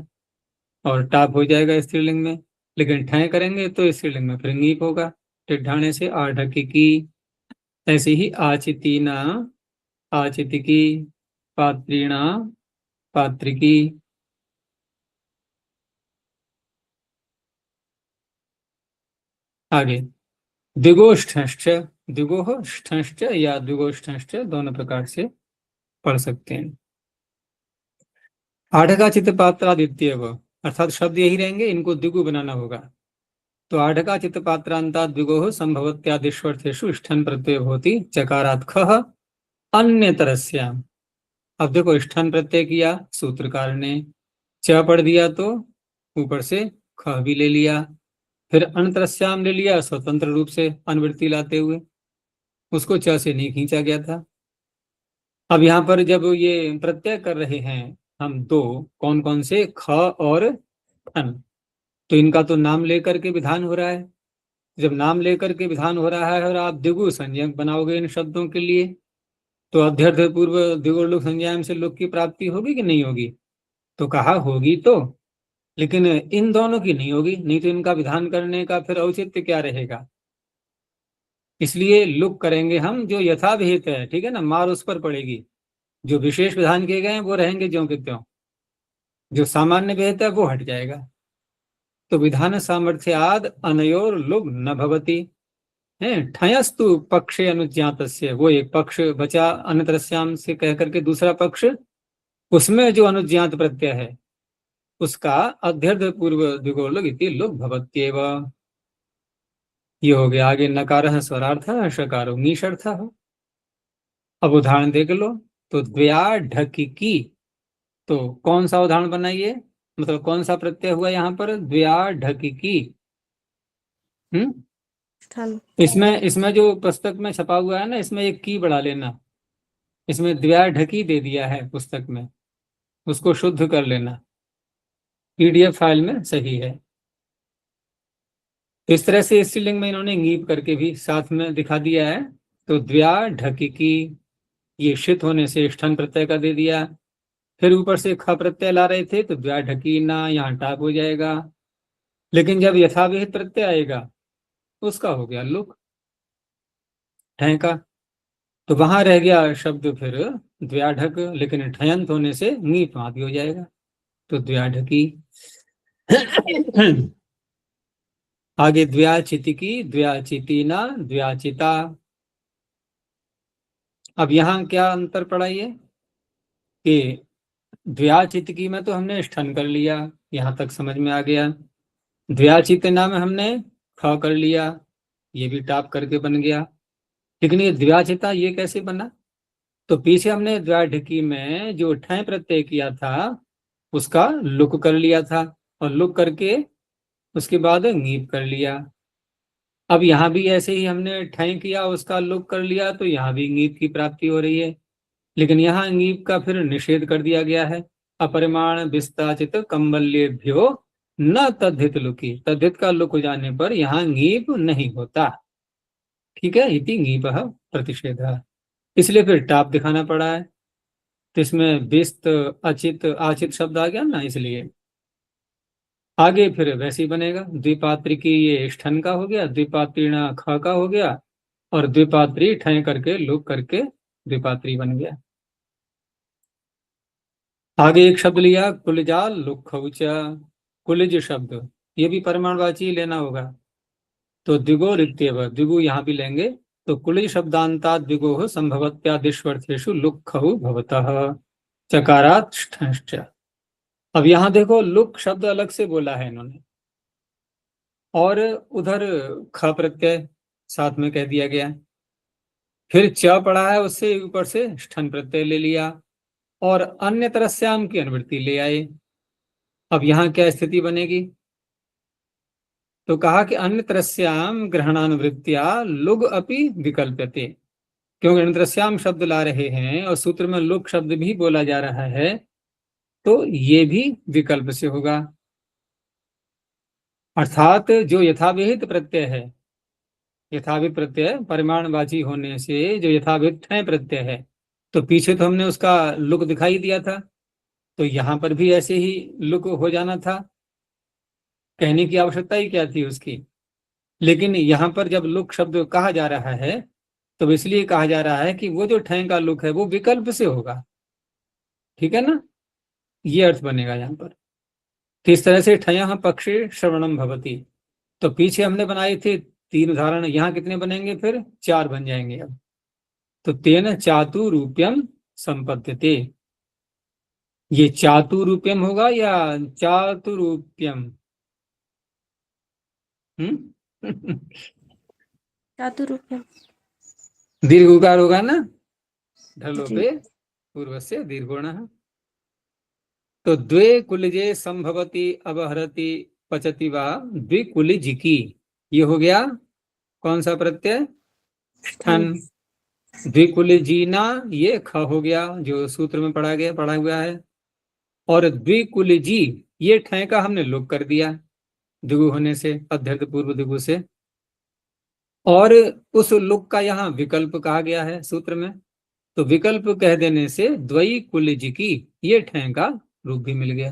और टाप हो जाएगा स्त्रीलिंग में। लेकिन ठय करेंगे तो स्त्रीलिंग में फिर नीप होगा टिड्ढाने से आढ़की की। ऐसे ही आचितीना, आचितिकी, पात्रीणा, पात्रिकी। आगे द्विगोष्ठश्च, द्विगोष्ठश्च या द्विगोष्ठश्च दोनों प्रकार से पढ़ सकते हैं। आढ़का चित्त पात्रादित्य, अर्थात शब्द यही रहेंगे, इनको द्विगु बनाना होगा। तो आढ़का चित्त पात्रांता द्विगोः संभवत्यादिष्वर्थेषु ष्ठन प्रत्यय होती चकारात् खः अन्यतरस्याम्। अब देखो ष्ठन प्रत्यय किया सूत्रकार ने, च पढ़ दिया तो ऊपर से ख भी ले लिया, फिर अंतरस्याम ले लिया स्वतंत्र रूप से अनुवृत्ति लाते हुए, उसको च से नहीं खींचा गया था। अब यहाँ पर जब ये प्रत्यय कर रहे हैं हम दो, कौन कौन से, ख और ठन, तो इनका तो नाम लेकर के विधान हो रहा है। जब नाम लेकर के विधान हो रहा है और आप द्विगु संज्ञक बनाओगे इन शब्दों के लिए, तो अध्यर्थ पूर्व द्विगु लोक संज्ञा से लोक की प्राप्ति होगी कि नहीं होगी? तो कहा होगी, तो लेकिन इन दोनों की नहीं होगी, नहीं तो इनका विधान करने का फिर औचित्य क्या रहेगा। इसलिए लुक करेंगे हम जो यथाविहित है, ठीक है ना, मार उस पर पड़ेगी। जो विशेष विधान किए गए हैं वो रहेंगे ज्यों के त्यों, जो सामान्य विहित है वो हट जाएगा। तो विधान सामर्थ्याद अनयोर लुग न भवति है। ठयस्तु पक्षे अनुज्ञातस्य, वो एक पक्ष बचा अनतरस्याम से कह करके दूसरा पक्ष, उसमें जो अनुज्ञात प्रत्यय है उसका अध्यर्थ पूर्व द्विगोलोग इति लुग भवत्येव। ये हो गया। आगे नकारः स्वरार्थः शकारो नीशर्थः। अब उदाहरण देख लो, तो द्व्याढकी, तो कौन सा उदाहरण बनाइए, मतलब कौन सा प्रत्यय हुआ यहाँ पर, द्व्याढकी। इसमें जो पुस्तक में छपा हुआ है ना, इसमें एक की बढ़ा लेना, इसमें द्व्याढकी दे दिया है पुस्तक में, उसको शुद्ध कर लेना, पीडीएफ फाइल में सही है। इस तरह से स्त्रीलिंग में इन्होंने ङीप करके भी साथ में दिखा दिया है। तो द्व्याढकी, ये शित होने से ष्ठन प्रत्यय का दे दिया, फिर ऊपर से ख प्रत्यय ला रहे थे तो द्व्याढकी ना, यहाँ टाप हो जाएगा। लेकिन जब यथाविहित प्रत्यय आएगा उसका हो गया लुक ठय का, तो वहां रह गया शब्द फिर द्व्याढक, लेकिन ठयंत होने से ङीप आदि हो जाएगा, तो द्व्याढकी। आगे द्व्याचितिकी, द्व्याचितीना, द्व्याचिता। अब यहाँ क्या अंतर पड़ा ये कि द्व्याचितिकी में तो हमने ष्ठन कर लिया, यहां तक समझ में आ गया। द्व्याचितना में हमने ख कर लिया, ये भी टाप करके बन गया। लेकिन ये द्व्याचिता ये कैसे बना? तो पीछे हमने द्व्याढकी में जो ठय प्रत्यय किया था उसका लुक कर लिया था, और लुक करके उसके बाद ङीप कर लिया। अब यहाँ भी ऐसे ही हमने ठय किया, उसका लुक कर लिया, तो यहाँ भी ङीप की प्राप्ति हो रही है। लेकिन यहाँ ङीप का फिर निषेध कर दिया गया है। अपरिमाण विस्ताचित कंबल्येभ्यो न तद्धित लुकी, तद्धित का लुक हो जाने पर यहाँ ङीप नहीं होता, ठीक है, इति ङीपः प्रतिषेधः। इसलिए फिर टाप दिखाना पड़ा है। तो इसमें विस्त अचित आचित शब्द आ गया ना, इसलिए आगे फिर वैसे ही बनेगा। द्विपात्री ये ष्ठन का हो गया, द्विपात्रीणा ख का हो गया, और द्विपात्री ठय करके लुक करके द्विपात्री बन गया। आगे एक शब्द लिया कुलजा लुखौच, कुलिज शब्द, ये भी परिमाणवाची लेना होगा। तो द्विगो रिक्त्यव, द्विगु यहाँ भी लेंगे, तो कुलिज शब्दांता द्विगो संभवत्यादिष्वर्थेषु लुखौ भवतः चकारात् ष्ठश्च। अब यहाँ देखो लुक शब्द अलग से बोला है इन्होंने, और उधर ख प्रत्यय साथ में कह दिया गया, फिर च पड़ा है उससे ऊपर से ष्ठन प्रत्यय ले लिया, और अन्य तरस्याम की अनुवृत्ति ले आए। अब यहाँ क्या स्थिति बनेगी? तो कहा कि अन्य तरस्याम ग्रहणानुवृत्तिया लुग अपि विकल्प्यते, क्योंकि अन्य तरस्याम शब्द ला रहे हैं और सूत्र में लुग शब्द भी बोला जा रहा है, तो ये भी विकल्प से होगा। अर्थात जो यथाविहित प्रत्यय है, यथाविहित प्रत्यय परिमाणवाची होने से जो यथाविहित ठय प्रत्यय है तो पीछे तो हमने उसका लुक दिखाई दिया था, तो यहां पर भी ऐसे ही लुक हो जाना था, कहने की आवश्यकता ही क्या थी उसकी। लेकिन यहां पर जब लुक शब्द कहा जा रहा है तो इसलिए कहा जा रहा है कि वो जो ठय का लुक है वो विकल्प से होगा, ठीक है ना, ये अर्थ बनेगा यहाँ पर। तो इस तरह से ठय पक्षे श्रवणम भवती। तो पीछे हमने बनाए थे 3 उदाहरण, यहाँ कितने बनेंगे, फिर 4 बन जाएंगे अब। तो तेन चातुरूप्यम संपद्यते, ये चातुरूप्यम होगा या चातुरूप्यम? चातुरूप्यम। दीर्घ उकार होगा ना, जी। ढलोपे पूर्व से दीर्घोण। तो द्वे कुलिजे संभवती अवहरति पचति वा द्विकुलिजिकी, ये हो गया कौन सा प्रत्यय, ठन। ठन। द्विकुलिजीना ये ख हो गया जो सूत्र में पढ़ा हुआ है। और द्विकुलिजी ये ठय का हमने लोप कर दिया दिगु होने से, अध्यर्थ पूर्व दिगु से। और उस लोक का यहाँ विकल्प कहा गया है सूत्र में, तो विकल्प कह देने से द्वई कुलिजिकी ये ठय का रूप भी मिल गया।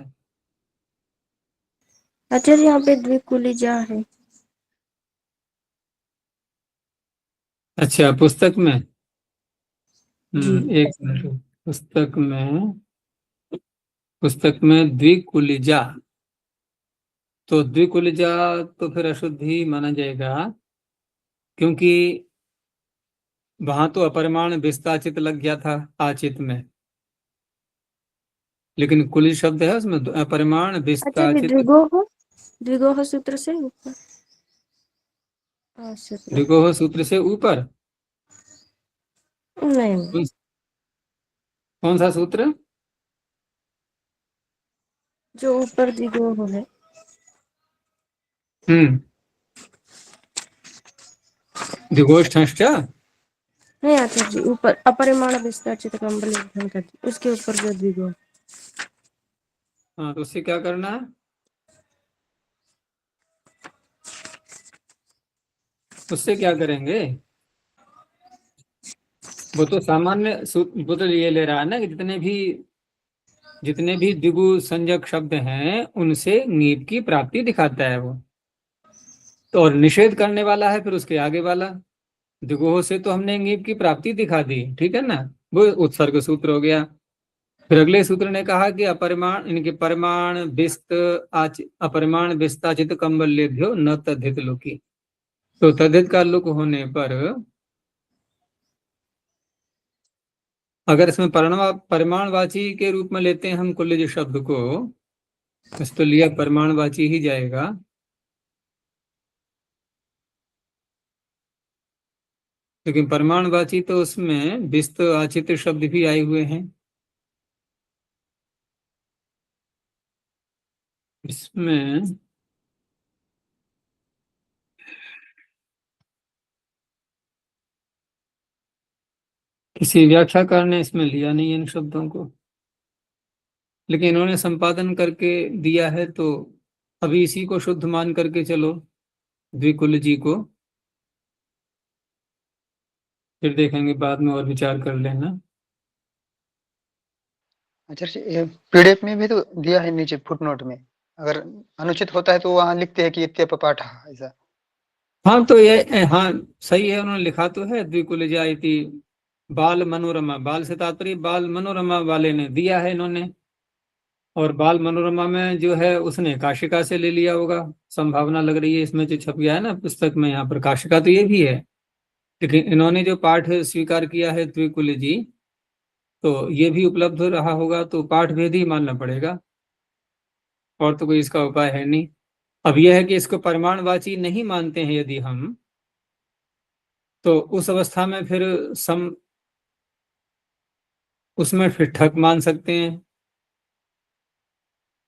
आचार्य यहाँ पे द्विकुलिजा है। अच्छा, पुस्तक में जी। एक मिनट, पुस्तक में द्विकुलिजा, तो द्विकुलिजा तो फिर अशुद्ध ही माना जाएगा, क्योंकि वहां तो अपरिमाण विस्ताचित लग गया था आचित में, लेकिन कुलिज शब्द है उसमें अपरिमाण आचार्य विस्ताचित। द्विगोह सूत्र से ऊपर। सूत्र द्विगोह सूत्र से ऊपर नहीं, कौन सा सूत्र? जो ऊपर द्विगोह है। द्विगोष्ठश्च। नहीं आचार्य जी, ऊपर अपरिमाण विस्ताचित कंबल लेखन करती, उसके ऊपर जो द्विगोह। हाँ, तो उससे क्या करना है, उससे क्या करेंगे? वो तो सामान्य वो तो ये ले रहा है ना कि जितने भी द्विगु संज्ञक शब्द हैं उनसे नीप की प्राप्ति दिखाता है वो। तो और निषेध करने वाला है फिर उसके आगे वाला, द्विगुह से तो हमने नीप की प्राप्ति दिखा दी, ठीक है ना, वो उत्सर्ग सूत्र हो गया। फिर अगले सूत्र ने कहा कि अपरिमाण इनके परिमाण विस्त अपरिमाण विस्ताचित कंबल्येभ्यो न तद्धित लोकी। तो तद्धित का लुक होने पर अगर इसमें परिमाणवाची के रूप में लेते हैं हम कुल्लिज शब्द को, बस तो लिया परिमाणवाची ही जाएगा। लेकिन परिमाणवाची तो उसमें विस्त आचित शब्द भी आए हुए हैं, इसमें किसी व्याख्याकार ने इसमें लिया नहीं इन शब्दों को, लेकिन इन्होंने संपादन करके दिया है, तो अभी इसी को शुद्ध मान करके चलो, द्विकुल जी को, फिर देखेंगे बाद में और विचार कर लेना। अच्छा, पीडीएफ में भी तो दिया है नीचे फुटनोट में, अगर अनुचित होता है तो वहां लिखते हैं कि इत्यप पाठ ऐसा। हाँ तो ये हाँ सही है, उन्होंने लिखा तो है द्विकुलजा इति बाल मनोरमा, बाल से तात्पर्य बाल मनोरमा वाले ने दिया है इन्होंने, और बाल मनोरमा में जो है उसने काशिका से ले लिया होगा, संभावना लग रही है इसमें जो छप गया है ना पुस्तक में, यहाँ पर काशिका तो ये भी है, लेकिन इन्होंने जो पाठ स्वीकार किया है द्विकुल जी, तो ये भी उपलब्ध रहा होगा, तो पाठ भेद ही मानना पड़ेगा, और तो कोई इसका उपाय है नहीं। अब यह है कि इसको परिमाणवाची नहीं मानते हैं यदि हम, तो उस अवस्था में फिर उसमें फिर ठक मान सकते हैं,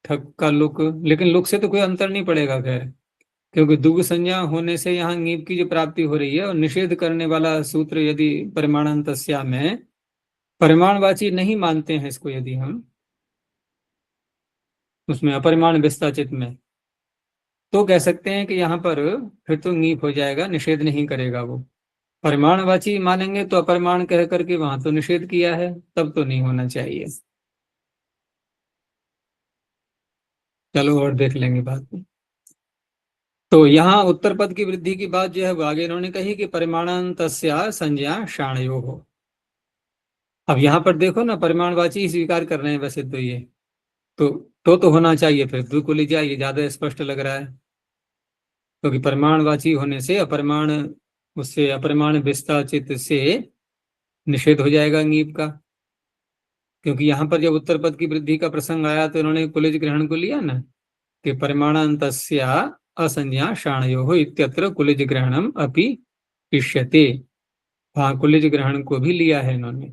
ठक का लुक, लेकिन लुक से तो कोई अंतर नहीं पड़ेगा खैर, क्योंकि दुग संज्ञा होने से यहाँ नीप की जो प्राप्ति हो रही है, और निषेध करने वाला सूत्र यदि परिमाणांतस्या में परिमाणवाची नहीं मानते हैं इसको, यदि हम उसमें अपरिमाण विस्ताचित में, तो कह सकते हैं कि यहाँ पर फिर तो नीप हो जाएगा, निषेध नहीं करेगा वो। परिमाणवाची मानेंगे तो अपरिमाण कह करके वहां तो निषेध किया है, तब तो नहीं होना चाहिए। चलो और देख लेंगे बाद में। तो यहाँ उत्तर पद की वृद्धि की बात जो है वो आगे इन्होंने कही कि परिमाणांतस्या संज्ञा शाणयो हो। अब यहाँ पर देखो ना, परिमाणवाची ही स्वीकार कर रहे हैं वैसे तो ये तो होना चाहिए, फिर द्विकुलिजा ये ज्यादा स्पष्ट लग रहा है, क्योंकि परिमाणवाची होने से अपरिमाण, उससे अपरिमाण विस्ताचित से निषेध हो जाएगा ङीप का। क्योंकि यहाँ पर जब उत्तर पद की वृद्धि का प्रसंग आया तो इन्होंने कुलिज ग्रहण को लिया ना, कि परिमाणांतस्या असंज्ञा शाणयो इत्यत्र कुलिज ग्रहणम अपि इष्यते। हाँ, कुलिज ग्रहण को भी लिया है इन्होंने।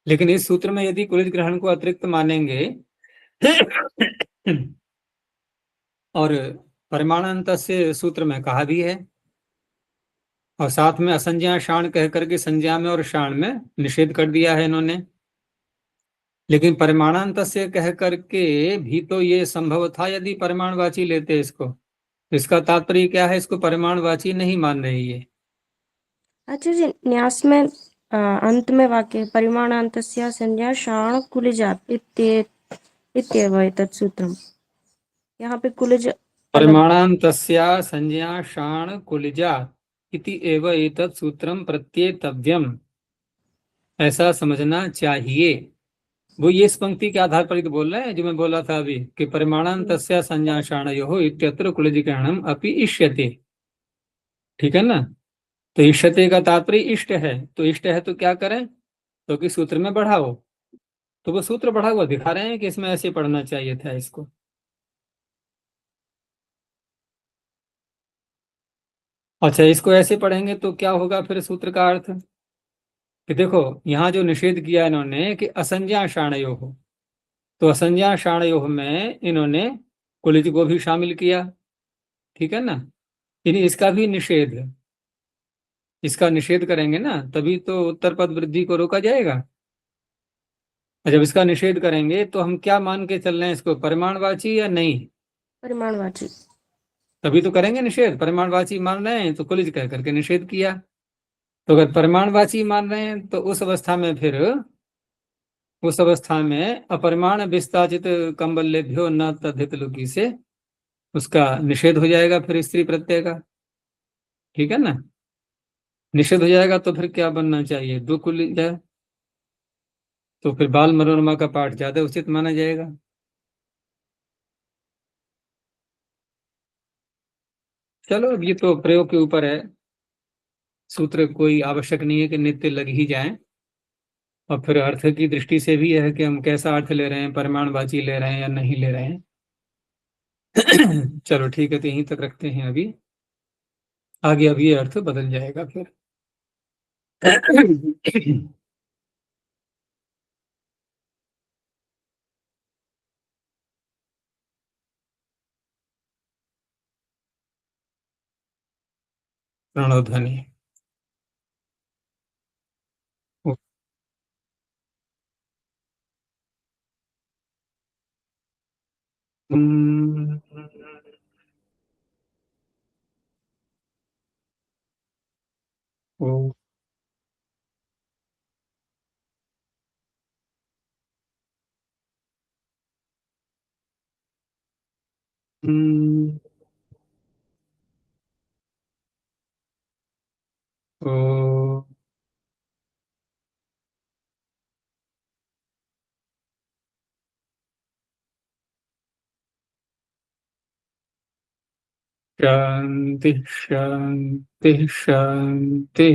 लेकिन इस सूत्र में यदि कुलिज ग्रहण को अतिरिक्त मानेंगे और परिमाणांत से सूत्र में कहा भी है, और साथ में असंज्ञा शाण कह करके संज्ञा में और शाण में निषेध कर दिया है इन्होंने। लेकिन परिमाणांत से कह करके भी तो ये संभव था यदि परिमाणवाची लेते इसको। इसका तात्पर्य क्या है, इसको परिमाणवाची नहीं मान रही है। अच्छा जी, न्यास में अंत में वाक्य परिमाणान्तस्य संज्ञा शाण कुलिजात इत्येव एतत् सूत्रम्। यहाँ पे कुलिज परिमाणान्तस्या संज्ञा शाण कुलिजात इति एव एतत् सूत्रम प्रत्येतव्यम, ऐसा समझना चाहिए। वो ये इस पंक्ति के आधार पर ही तो बोल रहे हैं जो मैं बोला था अभी, कि परिमाणान्तस्या संज्ञा शाणयोः इत्यत्र कुलिजग्रहणम अपि इष्यते। ठीक है ना। तो इष्यते का तात्पर्य इष्ट है, तो इष्ट है तो क्या करें, तो कि सूत्र में बढ़ाओ। तो वो सूत्र बढ़ा हुआ दिखा रहे हैं कि इसमें ऐसे पढ़ना चाहिए था इसको। अच्छा, इसको ऐसे पढ़ेंगे तो क्या होगा फिर सूत्र का अर्थ, कि देखो यहाँ जो निषेध किया इन्होंने कि असंज्ञा शाणयोः, तो असंज्ञा शाणयोः में इन्होंने कुलिज को भी शामिल किया। ठीक है ना। यानी इसका भी निषेध, इसका निषेध करेंगे ना तभी तो उत्तर पद वृद्धि को रोका जाएगा। जब इसका निषेध करेंगे तो हम क्या मान के चल रहे हैं इसको, परिमाणवाची या नहीं? परिमाणवाची। तभी तो करेंगे निषेध। परिमाणवाची मान रहे हैं तो कुलिज कह करके निषेध किया। तो अगर परिमाणवाची मान रहे हैं तो उस अवस्था में अपरिमाण विस्ताचित कंबलेभ्यो न तद्धित लुकी से उसका निषेध हो जाएगा फिर स्त्री प्रत्यय का। ठीक है ना। निषेध हो जाएगा तो फिर क्या बनना चाहिए, दो कुलिजा। तो फिर बाल मनोरमा का पाठ ज्यादा उचित माना जाएगा। चलो, अब ये तो प्रयोग के ऊपर है, सूत्र कोई आवश्यक नहीं है कि नित्य लग ही जाए। और फिर अर्थ की दृष्टि से भी है कि हम कैसा अर्थ ले रहे हैं, परिमाणवाची ले रहे हैं या नहीं ले रहे हैं। चलो ठीक है, तो यहीं तक रखते हैं अभी। आगे अब ये अर्थ बदल जाएगा फिर। प्रणोध्वनि। ओ ओ शांति शांति शांति।